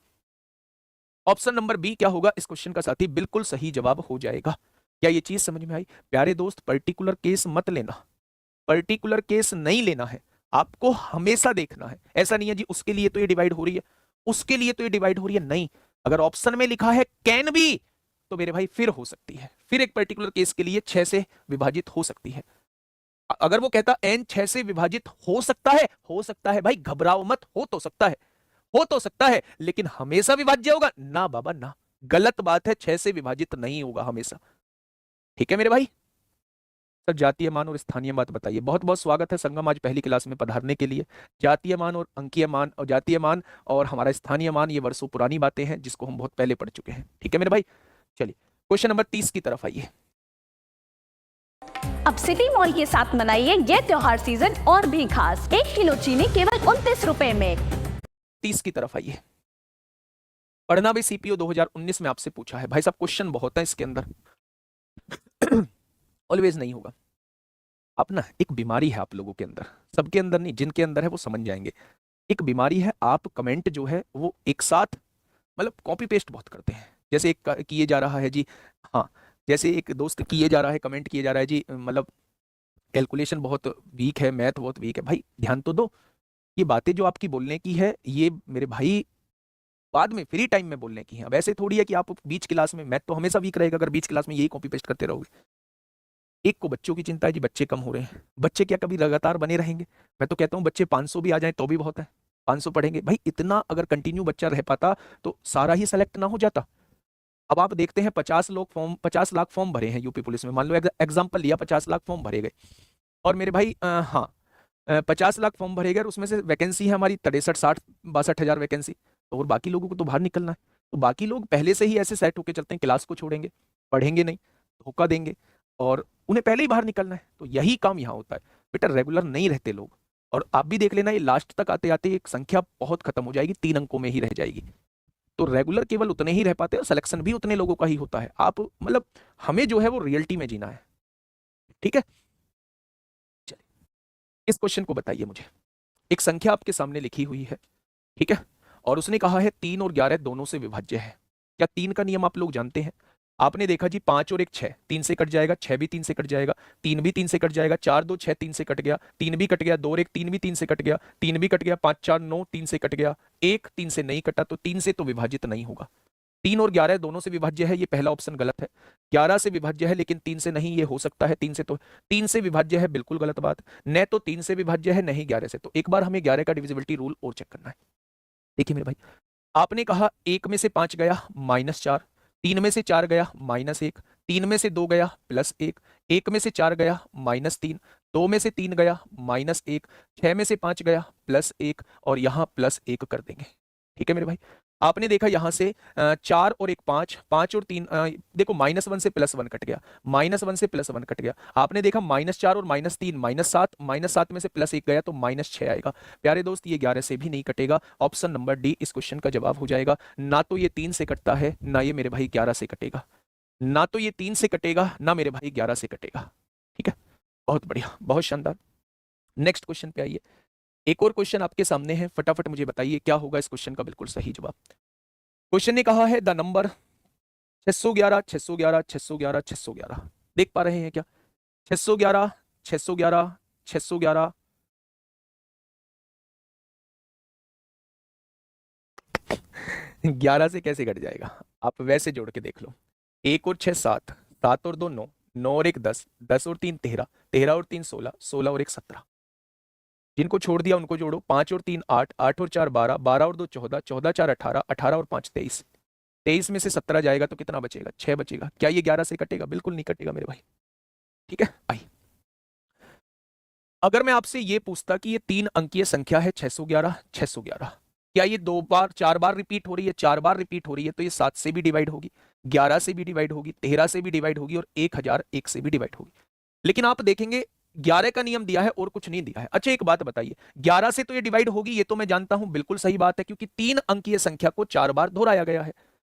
Speaker 1: Option number B क्या होगा इस क्वेश्चन का साथी? बिल्कुल सही जवाब हो जाएगा। क्या ये चीज समझ में आई? प्यारे दोस्त, पर्टिकुलर केस मत लेना, पर्टिकुलर केस नहीं लेना है, आपको हमेशा देखना है। ऐसा नहीं है जी उसके लिए तो ये डिवाइड हो रही है, उसके लिए तो ये डिवाइड हो रही है, नहीं। अगर ऑप्शन में लिखा है कैन बी, तो मेरे भाई फिर हो सकती है, फिर एक पर्टिकुलर केस के लिए 6 से विभाजित हो सकती है। अगर वो कहता n 6 से विभाजित हो सकता है भाई, घबराओ मत, हो तो सकता है, हो तो सकता है, लेकिन हमेशा विभाज्य होगा ना बाबा ना, गलत बात है। 6 से विभाजित नहीं होगा हमेशा। ठीक है मेरे भाई। सर जातीय मान और स्थानीय मान बताइए। बहुत बहुत स्वागत है संगम आज पहली क्लास में पधारने के लिए। जातीय मान और अंकीय मान और जातीय मान और हमारा स्थानीय मान, ये वर्षों पुरानी बातें हैं जिसको हम बहुत पहले पढ़ चुके हैं। ठीक है मेरे भाई, चलिए क्वेश्चन नंबर 30 की तरफ आइए।
Speaker 4: अब सिटी मॉल के साथ मनाइए ये त्योहार सीजन और भी खास। 1 किलो चीनी केवल 29 रुपए में।
Speaker 1: 30 की तरफ आइए। पढ़ना भी CPO 2019 में आपसे पूछा है भाई साहब। क्वेश्चन बहुत है इसके अंदर, ऑलवेज नहीं होगा। अब ना एक बीमारी है आप लोगों के अंदर, सबके अंदर नहीं, जिनके अंदर है वो समझ जाएंगे। एक बीमारी है, आप कमेंट जो है वो एक साथ मतलब कॉपी पेस्ट बहुत करते हैं। जैसे एक किए जा रहा है जी, हाँ, जैसे एक दोस्त किए जा रहा है, कमेंट किए जा रहा है जी, मतलब कैलकुलेशन बहुत वीक है, मैथ बहुत वीक है। भाई ध्यान तो दो, ये बातें जो आपकी बोलने की है ये मेरे भाई बाद में फ्री टाइम में बोलने की है। अब ऐसे थोड़ी है कि आप बीच क्लास में, मैथ तो हमेशा वीक रहेगा अगर बीच क्लास में यही कॉपी पेस्ट करते रहोगे। एक को बच्चों की चिंता है जी, बच्चे कम हो रहे हैं। बच्चे क्या कभी लगातार बने रहेंगे? मैं तो कहता हूँ बच्चे 500 भी आ जाए तो भी बहुत है, 500 पढ़ेंगे भाई। इतना अगर कंटिन्यू बच्चा रह पाता तो सारा ही सेलेक्ट ना हो जाता। अब आप देखते हैं 50 लाख फॉर्म भरे हैं यूपी पुलिस में, मान लो एग्जाम्पल लिया, 50 लाख फॉर्म भरे गए और मेरे भाई 50 लाख फॉर्म भरे गए, उसमें से वैकेंसी है हमारी 63-62 हजार वैकेंसी, तो और बाकी लोगों को तो बाहर निकलना है। तो बाकी लोग पहले से ही ऐसे सेट होकर चलते हैं, क्लास को छोड़ेंगे, पढ़ेंगे नहीं, धोखा देंगे और उन्हें पहले ही बाहर निकलना है। तो यही काम यहाँ होता है बेटा, रेगुलर नहीं रहते लोग। और आप भी देख लेना, ये लास्ट तक आते आते एक संख्या बहुत खत्म हो जाएगी, 3 अंकों में ही रह जाएगी। तो रेगुलर केवल उतने ही रह पाते हैं, सिलेक्शन भी उतने लोगों का ही होता है। आप मतलब हमें जो है वो रियलिटी में जीना है। ठीक है, चलिए इस क्वेश्चन को बताइए मुझे। एक संख्या आपके सामने लिखी हुई है, ठीक है, और उसने कहा है 3 और 11 दोनों से विभाज्य है। क्या 3 का नियम आप लोग जानते हैं? आपने देखा जी 5 और 1 6, 3 से कट जाएगा, 6 भी 3 से कट जाएगा, 3 भी 3 से कट जाएगा, 4 2 6 3 से कट गया, 3 भी कट गया, 2 और 1 3 भी 3 से कट गया, 3 भी कट गया, 5 4 9 3 से कट गया, 1 3 से नहीं कटा तो 3 से तो विभाजित नहीं होगा। 3 और 11 दोनों से विभाज्य है, ये पहला ऑप्शन गलत है। 11 से विभाज्य है लेकिन 3 से नहीं, ये हो सकता है 3 से, तो 3 से विभाज्य है, बिल्कुल गलत बात। न तो 3 से विभाज्य है, नहीं 11 से। तो एक बार हमें 11 का डिविजिबिलिटी रूल और चेक करना है। देखिए मेरे भाई, आपने कहा 1 में से 5 गया -4, 3 में से 4 गया -1, 3 में से 2 गया +1, 1 में से 4 गया -3, 2 में से 3 गया -1, 6 में से 5 गया +1 और यहाँ +1 कर देंगे। ठीक है मेरे भाई, आपने देखा यहाँ से 4 और 1 5, 5 और 3 देखो -1 से +1 कट गया, -1 से +1 कट गया। आपने देखा -4 और -3 -7, -7 में से +1 गया तो -6 आएगा। प्यारे दोस्त, ये 11 से भी नहीं कटेगा। ऑप्शन नंबर डी इस क्वेश्चन का जवाब हो जाएगा। ना तो ये 3 से कटता है, ना ये मेरे भाई 11 से कटेगा। ना तो ये 3 से कटेगा, ना मेरे भाई 11 से कटेगा। ठीक है, बहुत बढ़िया, बहुत शानदार। नेक्स्ट क्वेश्चन पे आइए। एक और क्वेश्चन आपके सामने है, फटाफट मुझे बताइए क्या होगा इस क्वेश्चन का बिल्कुल सही जवाब। क्वेश्चन ने कहा है द नंबर 611 611 611 611। देख पा रहे हैं क्या? 611 611 611 11 से कैसे कट जाएगा? आप वैसे जोड़ के देख लो। 1 और 6 7, 7 और 2 9, 9 और 1 10, 10 और 3 13, 13 और 3 16, 16 और 1 17। जिनको छोड़ दिया उनको जोड़ो। 5 और 3 8, 8 और 4 12, 12 और 2 14, 14 4 18, 18 और 5 23। 23 में से 17 जाएगा तो कितना बचेगा? 6 बचेगा। क्या ये 11 से कटेगा? बिल्कुल नहीं कटेगा मेरे भाई। ठीक है, आइए। अगर मैं आपसे ये पूछता कि ये 3 अंकीय संख्या है 611 611, क्या ये 2 बार 4 बार रिपीट हो रही है? 4 बार रिपीट हो रही है तो ये 7 से भी डिवाइड होगी, 11 से भी डिवाइड होगी, 13 से भी डिवाइड होगी और 1001 से भी डिवाइड होगी। लेकिन आप देखेंगे 11 का नियम दिया है और कुछ नहीं दिया है। अच्छा एक बात बताइए, 11 से तो ये डिवाइड होगी, ये तो मैं जानता हूं, बिल्कुल सही बात है, क्योंकि 3 अंकीय संख्या को 4 बार दोहराया गया है।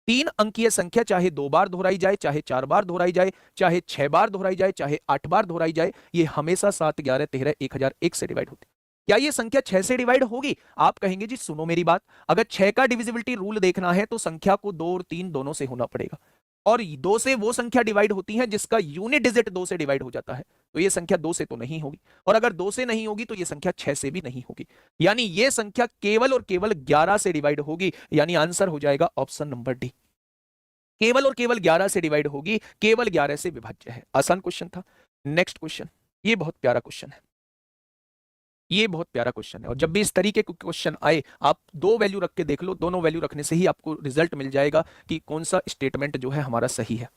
Speaker 1: 3 अंकीय संख्या चाहे 2 बार दोहराई जाए, चाहे 4 बार दोहराई जाए, चाहे 6 बार दोहराई जाए, चाहे 8 बार दोहराई जाए, ये हमेशा 7 11 13 1001 से डिवाइड होती है। क्या ये संख्या 6 से डिवाइड होगी? आप कहेंगे जी सुनो मेरी बात, अगर 6 का डिविजिबिलिटी रूल देखना है तो संख्या को 2 और 3 दोनों से होना पड़ेगा, और 2 से वो संख्या डिवाइड होती है जिसका यूनिट डिजिट 2 से डिवाइड हो जाता है। तो ये संख्या 2 से तो नहीं होगी, और अगर 2 से नहीं होगी तो ये संख्या 6 से भी नहीं होगी। यानी ये संख्या केवल और केवल 11 से डिवाइड होगी। यानी आंसर हो जाएगा ऑप्शन नंबर डी, केवल और केवल 11 से डिवाइड होगी, केवल 11 से विभाज्य है। आसान क्वेश्चन था। नेक्स्ट क्वेश्चन, ये बहुत प्यारा क्वेश्चन है, ये बहुत प्यारा क्वेश्चन है। और जब भी इस तरीके के क्वेश्चन आए, आप 2 वैल्यू रख के देख लो, दोनों वैल्यू रखने से ही आपको रिजल्ट मिल जाएगा कि कौन सा स्टेटमेंट जो है हमारा सही है,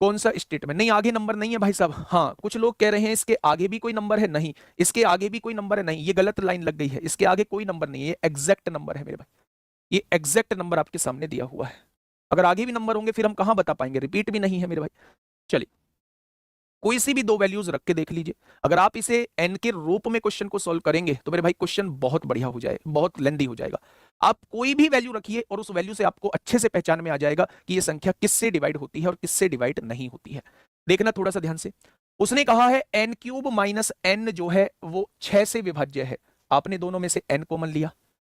Speaker 1: कौन सा स्टेटमेंट। नहीं आगे नंबर नहीं है भाई साहब। हाँ, कुछ लोग कह रहे हैं इसके आगे भी कोई नंबर है, नहीं इसके आगे भी कोई नंबर है, नहीं ये गलत लाइन लग गई है, इसके आगे कोई नंबर नहीं है, ये एग्जैक्ट नंबर है मेरे भाई, ये एग्जैक्ट नंबर आपके सामने दिया हुआ है। अगर आगे भी नंबर होंगे फिर हम कहां बता पाएंगे, रिपीट भी नहीं है मेरे भाई। चलिए कोई सी भी 2 वैल्यूज रख के देख लीजिए। अगर आप इसे n के रूप में क्वेश्चन को सॉल्व करेंगे तो मेरे भाई क्वेश्चन बहुत बढ़िया हो जाए, बहुत लेंदी हो जाएगा। आप कोई भी वैल्यू रखिए और उस वैल्यू से आपको अच्छे से पहचान में आ जाएगा कि ये संख्या किससे डिवाइड होती है और किससे डिवाइड नहीं होती है। देखना थोड़ा सा ध्यान से। उसने कहा है n³ माइनस n जो है वो 6 से विभाज्य है। आपने दोनों में से n कॉमन लिया,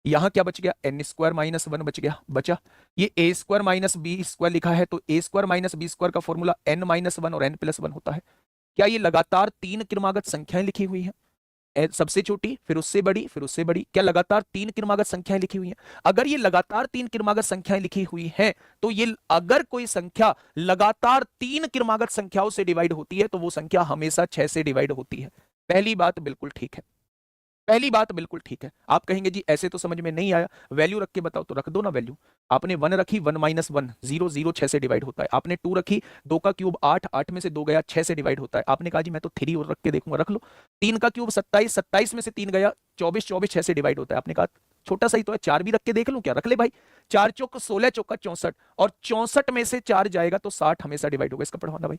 Speaker 1: यहां क्या बच गया? n² माइनस 1 बच गया, बचा ये a² माइनस b² लिखा है, तो a² माइनस b² का फॉर्मूला n माइनस 1 और n प्लस 1 होता है। क्या ये लगातार 3 क्रमागत संख्याएं लिखी हुई हैं? सबसे छोटी, फिर उससे बड़ी, फिर उससे बड़ी, क्या लगातार 3 क्रमागत संख्याएं लिखी हुई हैं? अगर ये लगातार 3 क्रमागत संख्याएं लिखी हुई हैं तो ये अगर कोई संख्या लगातार 3 क्रमागत संख्याओं से डिवाइड होती है तो वो संख्या हमेशा 6 से डिवाइड होती है। पहली बात बिल्कुल ठीक है, पहली बात बिल्कुल ठीक है। आप कहेंगे जी ऐसे तो समझ में नहीं आया, वैल्यू रख के बताओ, तो रख दो ना वैल्यू। आपने 1 रखी, 1 माइनस 1 0 0 6 से डिवाइड होता है। आपने 2 रखी, 2 का क्यूब 8, 8 में से 2 गया 6 से डिवाइड होता है। आपने कहा जी मैं तो 3 और रख के देखूंगा, रख लो। 3 का क्यूब 27, 27 में से 3 गया 24, 24 6 से डिवाइड होता है। आपने कहा छोटा सा ही तो है, 4 भी रख के देख लूं क्या? रख ले भाई। 4 चौक 16, चौका 64, और 64 में से 4 जाएगा तो 60 हमेशा डिवाइड होगा। इसका पढ़वाना भाई,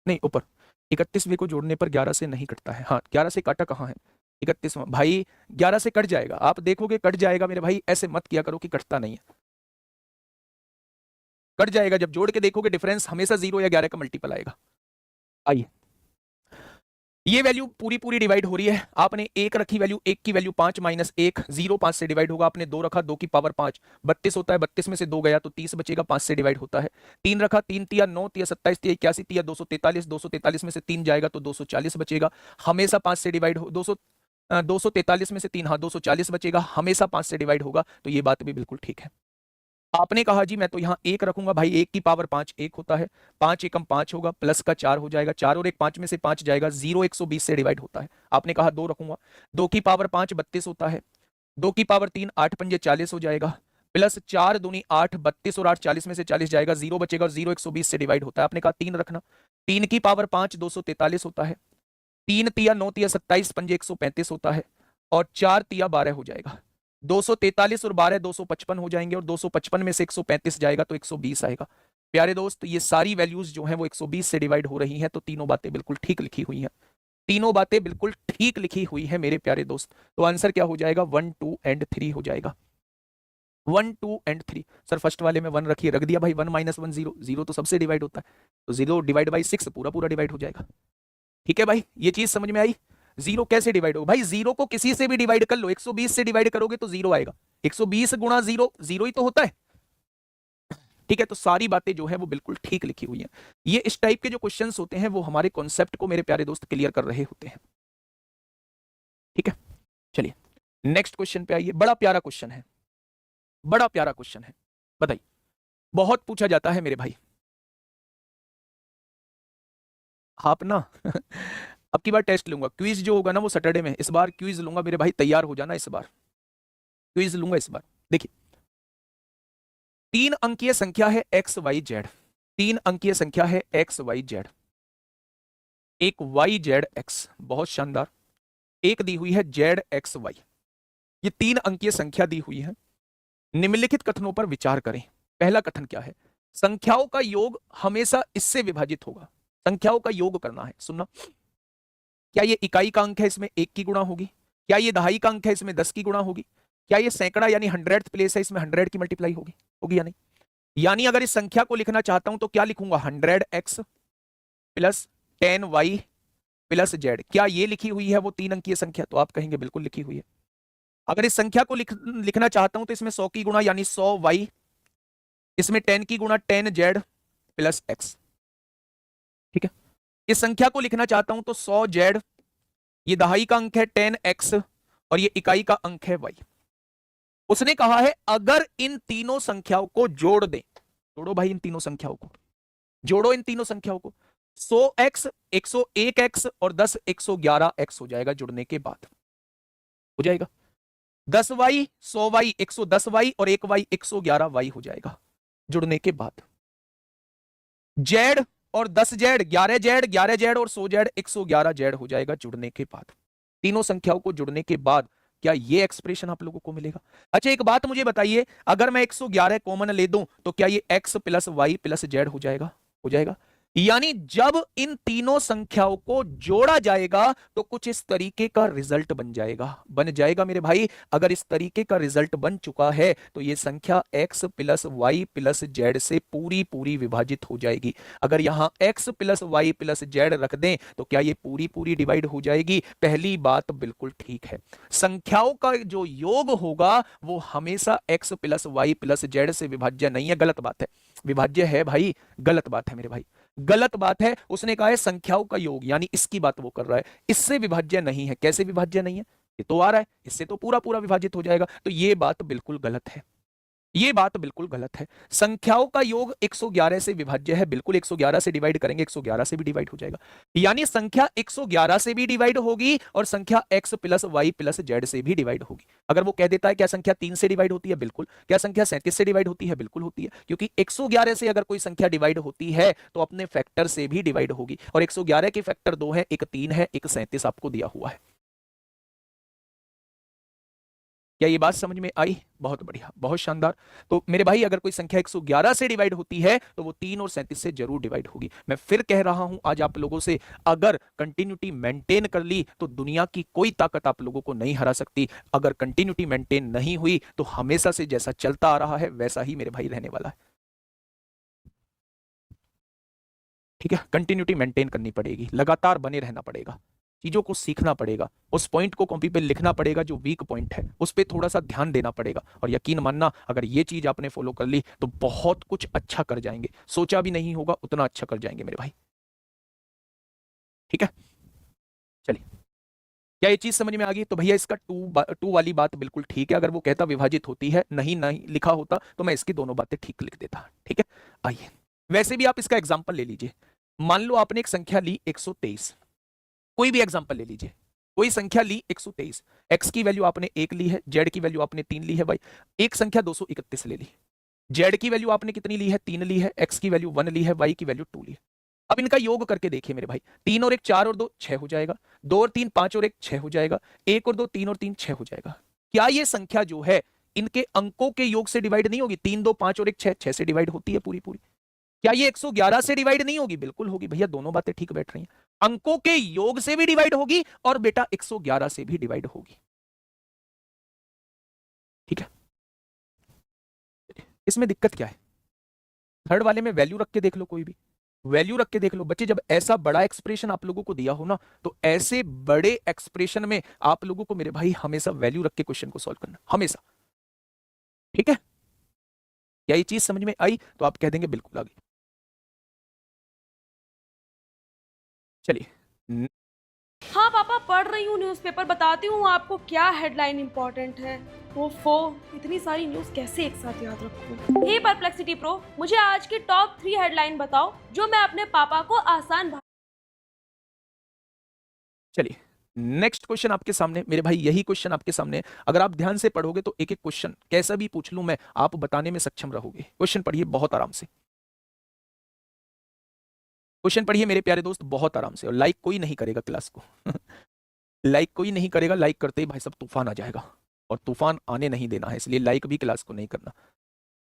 Speaker 1: नहीं ऊपर 31वें को जोड़ने पर 11 से नहीं कटता है। हाँ 11 से काटा कहाँ है? 31वां भाई 11 से कट जाएगा, आप देखोगे कट जाएगा मेरे भाई। ऐसे मत किया करो कि कटता नहीं है, कट जाएगा। जब जोड़ के देखोगे डिफरेंस हमेशा 0 या 11 का मल्टीपल आएगा। आइए ये वैल्यू पूरी पूरी डिवाइड हो रही है। आपने एक रखी वैल्यू, एक की वैल्यू 5 माइनस 1, 0 5 से डिवाइड होगा। आपने 2 रखा, 2 की पावर 5, 32 होता है। 32 में से 2 गया तो 30 बचेगा, 5 से डिवाइड होता है। 3 रखा, 3 तिया 9, तिया 27, तिया 81, तिया 243, 243 में से 3 जाएगा तो 240 बचेगा। हमेशा 5 से डिवाइड हो, 243 में से 3, हाँ 240 बचेगा, हमेशा 5 से डिवाइड होगा। तो ये बात भी बिल्कुल ठीक है। आपने कहा जी मैं तो यहाँ 1 रखूंगा, भाई 1 की पावर 5 1 होता है, 5 एकम 5 होगा, प्लस का 4 हो जाएगा, 4 और 1 5 में से 5 जाएगा, 0 120 से डिवाइड होता है। आपने कहा 2 रखूंगा, 2 की पावर 5 32 होता है, 2 की पावर 3 8 पंजे 40 हो जाएगा, प्लस 4 दूनी 8, 32 और 8 40 में से 40 जाएगा, 0 बचेगा और 0 120 से डिवाइड होता है। आपने कहा 3 रखना, 3 की पावर 5 243 होता है, 3 तिया 9 तिया 27 पंजे 135 होता है, और 4 तिया 12 हो जाएगा। 243 और 12 255 हो जाएंगे, और 255 में से 135 जाएगा तो 120 आएगा। प्यारे दोस्त, ये सारी वैल्यूज जो हैं वो 120 से डिवाइड हो रही हैं, तो तीनों बातें बिल्कुल ठीक लिखी हुई हैं। तीनों बातें बिल्कुल ठीक लिखी हुई हैं मेरे प्यारे दोस्त। तो आंसर क्या हो जाएगा? 1 2 एंड 3 हो जाएगा। 1 2 एंड 3। सर फर्स्ट वाले में 1 रखिए, रख दिया भाई। 1 माइनस 1 0, 0 तो सबसे डिवाइड होता है, तो 0 डिवाइड बाई 6 पूरा पूरा डिवाइड हो जाएगा। ठीक है भाई, ये चीज समझ में आई? 0 कैसे डिवाइड होगा भाई? 0 को किसी से भी डिवाइड कर लो, 120 से डिवाइड करोगे तो 0 आएगा। 120 गुणा 0 0 ही तो होता है। ठीक है, तो सारी बातें जो है वो बिल्कुल ठीक लिखी हुई हैं। ये इस टाइप के जो क्वेश्चंस होते हैं वो हमारे कॉन्सेप्ट को मेरे प्यारे दोस्त क्लियर कर रहे होते हैं। ठीक है, चलिए नेक्स्ट क्वेश्चन पे आइए। बड़ा प्यारा क्वेश्चन है, बड़ा प्यारा क्वेश्चन है, बताइए। बहुत पूछा जाता है मेरे भाई। आप ना अब की बार टेस्ट लूंगा, क्विज जो होगा ना वो सैटरडे में, इस बार क्विज लूंगा मेरे भाई, तैयार हो जाना। इस बार क्विज लूंगा इस बार। देखिए 3 अंकीय संख्या है एक्स वाई जेड, 3 अंकीय संख्या है एक्स वाई जेड, एक वाई जेड एक्स, बहुत शानदार, एक दी हुई है जेड एक्स वाई। ये 3 अंकीय संख्या दी हुई है। निम्नलिखित कथनों पर विचार करें। पहला कथन क्या है? संख्याओं का योग हमेशा इससे विभाजित होगा। संख्याओं का योग करना है, सुनना। क्या ये इकाई का अंक है, इसमें 1 की गुणा होगी? क्या ये दहाई का अंक है, इसमें 10 की गुणा होगी? क्या ये सैकड़ा यानी 100th प्लेस है, इसमें 100 की मल्टीप्लाई होगी? होगी या नहीं? यानी अगर इस संख्या को लिखना चाहता हूं तो क्या लिखूंगा? 100x plus 10y plus Z. क्या ये लिखी हुई है वो 3 अंकीय संख्या? तो आप कहेंगे बिल्कुल लिखी हुई है। अगर इस संख्या को लिखना चाहता हूं तो इसमें 100 की गुणा यानी 100y, इसमें 10 की गुणा 10z प्लस x। ठीक है, इस संख्या को लिखना चाहता हूं तो 100z, ये दहाई का अंक है 10x, और ये इकाई का अंक है y। उसने कहा है अगर इन तीनों संख्याओं को जोड़ दें, जोड़ो भाई इन तीनों संख्याओं को, जोड़ो इन तीनों संख्याओं को, 100x 101x और 10 111x हो जाएगा जुड़ने के बाद, हो जाएगा। 10y 100y 110y और 1y 111y हो जाएगा जुड़ने के बाद। जेड और 10z 11z, 11z और 100z 111z हो जाएगा जुड़ने के बाद। तीनों संख्याओं को जुड़ने के बाद क्या ये एक्सप्रेशन आप लोगों को मिलेगा? अच्छा एक बात मुझे बताइए, अगर मैं 111 कॉमन ले दूं तो क्या ये x plus Y plus Z हो जाएगा? हो जाएगा। यानी जब इन तीनों संख्याओं को जोड़ा जाएगा तो कुछ इस तरीके का रिजल्ट बन जाएगा मेरे भाई। अगर इस तरीके का रिजल्ट बन चुका है तो ये संख्या x plus Y plus Z से पूरी पूरी विभाजित हो जाएगी। अगर यहां x plus Y plus Z रख दें तो क्या ये पूरी पूरी डिवाइड हो जाएगी? पहली बात बिल्कुल ठीक है, संख्याओं का जो योग होगा वो हमेशा x plus Y plus Z से विभाज्य नहीं है। गलत बात है, विभाज्य है भाई, गलत बात है मेरे भाई, गलत बात है। उसने कहा है संख्याओं का योग, यानी इसकी बात वो कर रहा है, इससे विभाज्य नहीं है। कैसे विभाज्य नहीं है? ये तो आ रहा है, इससे तो पूरा पूरा विभाजित हो जाएगा। तो ये बात बिल्कुल गलत है, ये बात बिल्कुल गलत है। संख्याओं का योग 111 से विभाज्य है, बिल्कुल 111 से डिवाइड करेंगे 111 से भी डिवाइड हो जाएगा। यानी संख्या 111 से भी डिवाइड होगी और संख्या x plus Y plus Z से भी डिवाइड होगी। अगर वो कह देता है क्या संख्या 3 से डिवाइड होती है? बिल्कुल। क्या संख्या 37 से डिवाइड होती है? बिल्कुल होती है, क्योंकि 111 से अगर कोई संख्या डिवाइड होती है तो अपने फैक्टर से भी डिवाइड होगी, और 111 के फैक्टर 2 है, एक 3 है, एक 37 आपको दिया हुआ है। क्या ये बात समझ में आई? बहुत बढ़िया, बहुत शानदार। तो मेरे भाई अगर कोई संख्या 111 से डिवाइड होती है तो वो 3 और 37 से जरूर डिवाइड होगी। मैं फिर कह रहा हूं आज आप लोगों से, अगर कंटिन्यूटी मेंटेन कर ली तो दुनिया की कोई ताकत आप लोगों को नहीं हरा सकती। अगर कंटिन्यूटी मेंटेन नहीं हुई तो हमेशा से जैसा चलता आ रहा है वैसा ही मेरे भाई रहने वाला है। ठीक है, कंटिन्यूटी मेंटेन करनी पड़ेगी, लगातार बने रहना पड़ेगा। चीजों को सीखना पड़ेगा, उस पॉइंट को कॉपी पे लिखना पड़ेगा जो वीक पॉइंट है, उस पर थोड़ा सा ध्यान देना पड़ेगा। और यकीन मानना, अगर ये चीज आपने फॉलो कर ली तो बहुत कुछ अच्छा कर जाएंगे, सोचा भी नहीं होगा उतना अच्छा कर जाएंगे मेरे भाई। ठीक है, चलिए, क्या ये चीज समझ में आ गई? तो भैया इसका टू वाली बात बिल्कुल ठीक है। अगर वो कहता विभाजित होती है, नहीं नहीं लिखा होता तो मैं इसकी दोनों बातें ठीक लिख देता। ठीक है, आइए, वैसे भी आप इसका एग्जाम्पल ले लीजिए। मान लो आपने एक संख्या ली 123, कोई भी एग्जाम्पल ले लीजिए, कोई संख्या ली 123, एक्स की वैल्यू आपने 1 ली है, जेड की वैल्यू आपने 3 ली है भाई। एक संख्या 231 ले ली, जेड की वैल्यू आपने कितनी ली है? 3 ली है, एक्स की वैल्यू 1 ली है, वाई की वैल्यू 2 ली है। अब इनका योग करके देखिए मेरे भाई, 3 और 1 4 और 2 6 हो जाएगा, 2 और 3 5 और 1 6 हो जाएगा, 1 और 2 3 और 3 6 हो जाएगा। क्या ये संख्या जो है इनके अंकों के योग से डिवाइड नहीं होगी? 3 2 5 और 1 6, 6 से डिवाइड होती है पूरी पूरी। क्या ये 111 से डिवाइड नहीं होगी? बिल्कुल होगी भैया, दोनों बातें ठीक बैठ रही हैं। अंकों के योग से भी डिवाइड होगी और बेटा 111 से भी डिवाइड होगी। ठीक है, इसमें दिक्कत क्या है? थर्ड वाले में वैल्यू रख के देख लो, कोई भी वैल्यू रख के देख लो बच्चे। जब ऐसा बड़ा एक्सप्रेशन आप लोगों को दिया हो ना, तो ऐसे बड़े एक्सप्रेशन में आप लोगों को मेरे भाई हमेशा वैल्यू रख के क्वेश्चन को सॉल्व करना, हमेशा। ठीक है, क्या ये चीज समझ में आई? तो आप कह देंगे बिल्कुल आ गई। चलिए,
Speaker 5: हाँ पापा, पढ़ रही हूँ न्यूज़पेपर, बताती हूँ आपको क्या हेडलाइन इंपॉर्टेंट है। ओफो, इतनी सारी न्यूज़ कैसे एक साथ याद रखूँ। हे परप्लेक्सिटी प्रो, मुझे आज की टॉप 3 हेडलाइन बताओ जो मैं अपने पापा को आसान
Speaker 1: चलिए, नेक्स्ट क्वेश्चन आपके सामने मेरे भाई, यही क्वेश्चन आपके सामने। अगर आप ध्यान से पढ़ोगे तो एक एक क्वेश्चन कैसा भी पूछ लूं मैं, आप बताने में सक्षम रहोगे। क्वेश्चन पढ़िए बहुत आराम से, क्वेश्चन पढ़िए मेरे प्यारे दोस्त बहुत आराम से। और लाइक कोई नहीं करेगा क्लास को लाइक कोई नहीं करेगा, लाइक करते ही भाई सब तूफान आ जाएगा, और तूफान आने नहीं देना है, इसलिए लाइक भी क्लास को नहीं करना।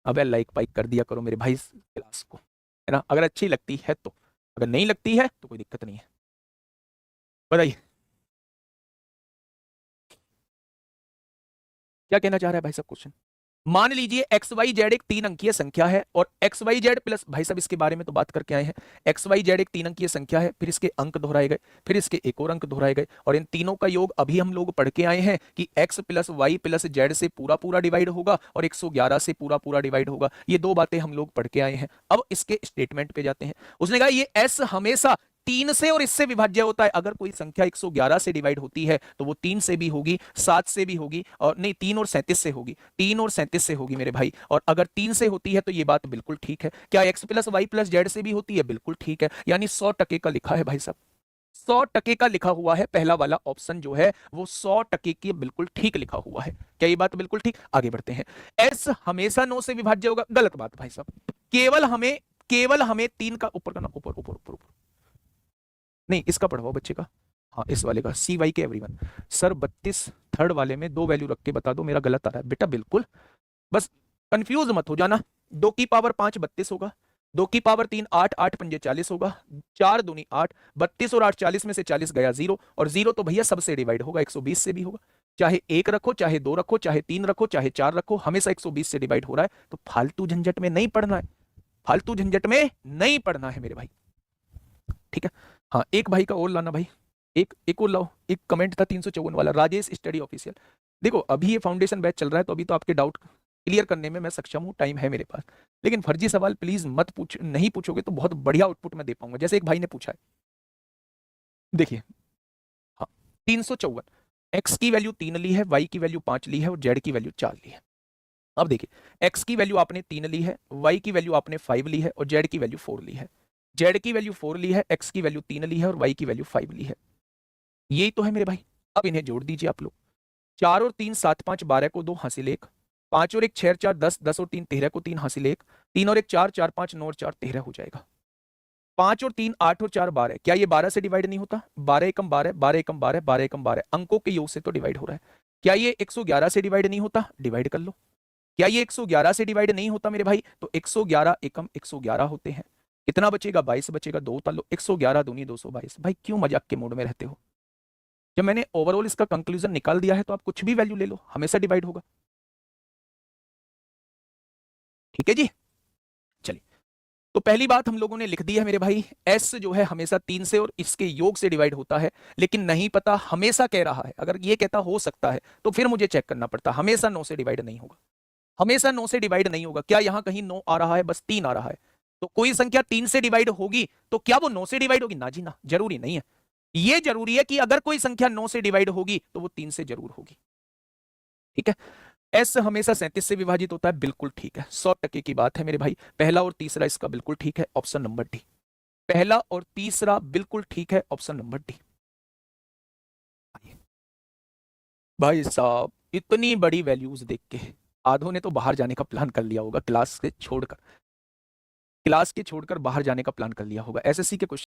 Speaker 1: अब लाइक पाइक कर दिया करो मेरे भाई क्लास को, है ना, अगर अच्छी लगती है तो। अगर नहीं लगती है तो कोई दिक्कत नहीं है। बताइए क्या कहना चाह रहा है भाई साहब क्वेश्चन। मान लीजिए एक्स वाई जेड एक 3 अंकीय संख्या है, और एक्स वाई जेड प्लस, भाई साहब इसके बारे में तो बात करके आए हैं। एक्स वाई जेड एक 3 अंकीय संख्या है, फिर इसके अंक दोहराए गए, फिर इसके एक और अंक दोहराए गए, और इन तीनों का योग अभी हम लोग पढ़ के आए हैं कि X plus Y plus Z से पूरा पूरा डिवाइड होगा और 111 से पूरा पूरा डिवाइड होगा। ये दो बातें हम लोग पढ़ के आए हैं। अब इसके स्टेटमेंट पे जाते हैं। उसने कहा ये एस हमेशा 3 से और इससे विभाज्य होता है। अगर कोई संख्या 111 से डिवाइड होती है तो वो 3 से भी होगी, 7 से भी होगी, और नहीं 3 और 37 से होगी, 3 और 37 से होगी मेरे भाई। और अगर 3 से होती है तो ये बात बिल्कुल ठीक है। क्या X plus Y plus Z से भी होती है? बिल्कुल ठीक है। यानी 100% का लिखा है भाई साहब, 100% का लिखा हुआ है। पहला वाला ऑप्शन जो है वो 100% की बिल्कुल ठीक लिखा हुआ है। क्या ये बात बिल्कुल ठीक? आगे बढ़ते हैं। एस हमेशा 9 से विभाज्य होगा, गलत बात भाई साहब। केवल हमें 3 का ऊपर करना, ऊपर ऊपर ऊपर ऊपर नहीं, इसका पढ़वाओ बच्चे का, हाँ इस वाले का, सी वाई के एवरीवन। सर 32 थर्ड वाले में 2 वैल्यू रख के बता दो, मेरा गलत आ रहा है बेटा। बिल्कुल, बस कंफ्यूज मत हो जाना। 2 की पावर 5 32 होगा, 2 की पावर 3 8 8 पंजे 40 होगा, 4 दूनी 8, 32 और 8 40 में से 40 गया 0, और 0 तो भैया सबसे डिवाइड होगा, 120 से भी होगा। चाहे 1 रखो, चाहे 2 रखो, चाहे 3 रखो, चाहे 4 रखो, हमेशा 120 से डिवाइड हो रहा है। तो फालतू झंझट में नहीं पढ़ना है, फालतू झंझट में नहीं पढ़ना है मेरे भाई। ठीक है, हाँ एक भाई का और लाना भाई, एक और लाओ। एक कमेंट था 354 वाला, राजेश स्टडी ऑफिशियल। देखो अभी ये फाउंडेशन बैच चल रहा है, तो अभी तो आपके डाउट क्लियर करने में मैं सक्षम हूँ, टाइम है मेरे पास। लेकिन फर्जी सवाल प्लीज मत पूछ, नहीं पूछोगे तो बहुत बढ़िया आउटपुट मैं दे पाऊंगा। जैसे एक भाई ने पूछा है, देखिए हाँ 354, एक्स की वैल्यू 3 ली है, वाई की वैल्यू 5 ली है, और जेड की वैल्यू 4 ली है। अब देखिए एक्स की वैल्यू आपने 3 ली है, वाई की वैल्यू आपने 5 ली है, और जेड की वैल्यू 4 ली है। जेड की वैल्यू 4 ली है, एक्स की वैल्यू 3 ली है, और वाई की वैल्यू 5 ली है। यही तो है मेरे भाई। अब इन्हें जोड़ दीजिए आप लोग। 4 और 3 7 5 12 को 2 हासिल 1, 5 और 1 6 4 10, 10 और 3 13 को 3 हासिल 1, 3 और 1 4 4 5 9 और 4 13 हो जाएगा। 5 और 3 8 और 4 12, क्या ये 12 से डिवाइड नहीं होता? 12 एकम 12, 12 एकम 12, 12 एकम 12, अंकों के योग से तो डिवाइड हो रहा है। क्या ये 111 से डिवाइड नहीं होता? डिवाइड कर लो। क्या ये 111 से डिवाइड नहीं होता मेरे भाई? तो 111 एकम 111 होते हैं। कितना बचेगा? 22 बचेगा, 2 उतार लो, 111 दूनी 222। भाई क्यों मजाक के मूड में रहते हो? जब मैंने ओवरऑल इसका कंक्लूजन निकाल दिया है तो आप कुछ भी वैल्यू ले लो, हमेशा डिवाइड होगा। ठीक है जी, चलिए तो पहली बात हम लोगों ने लिख दी है मेरे भाई, s जो है हमेशा 3 से और इसके योग से डिवाइड होता है, लेकिन नहीं पता हमेशा कह रहा है। अगर ये कहता हो सकता है तो फिर मुझे चेक करना पड़ता, हमेशा 9 से डिवाइड नहीं होगा, हमेशा 9 से डिवाइड नहीं होगा। क्या यहां कहीं 9 आ रहा है? बस 3 आ रहा है। तो कोई संख्या 3 से डिवाइड होगी तो क्या वो 9 से डिवाइड होगी? ना जी ना, जरूरी नहीं है। ये जरूरी है कि अगर कोई संख्या 9 से डिवाइड होगी तो वो 3 से जरूर होगी। ठीक है, एस हमेशा 37 से विभाजित होता है, बिल्कुल ठीक है, 100% की बात है मेरे भाई। पहला और तीसरा इसका बिल्कुल ठीक है, ऑप्शन नंबर डी। पहला और तीसरा बिल्कुल ठीक है, ऑप्शन नंबर डी। भाई साहब इतनी बड़ी वैल्यूज देख के आधों ने तो बाहर जाने का प्लान कर लिया होगा, क्लास के छोड़कर बाहर जाने का प्लान कर लिया होगा। एसएससी के क्वेश्चन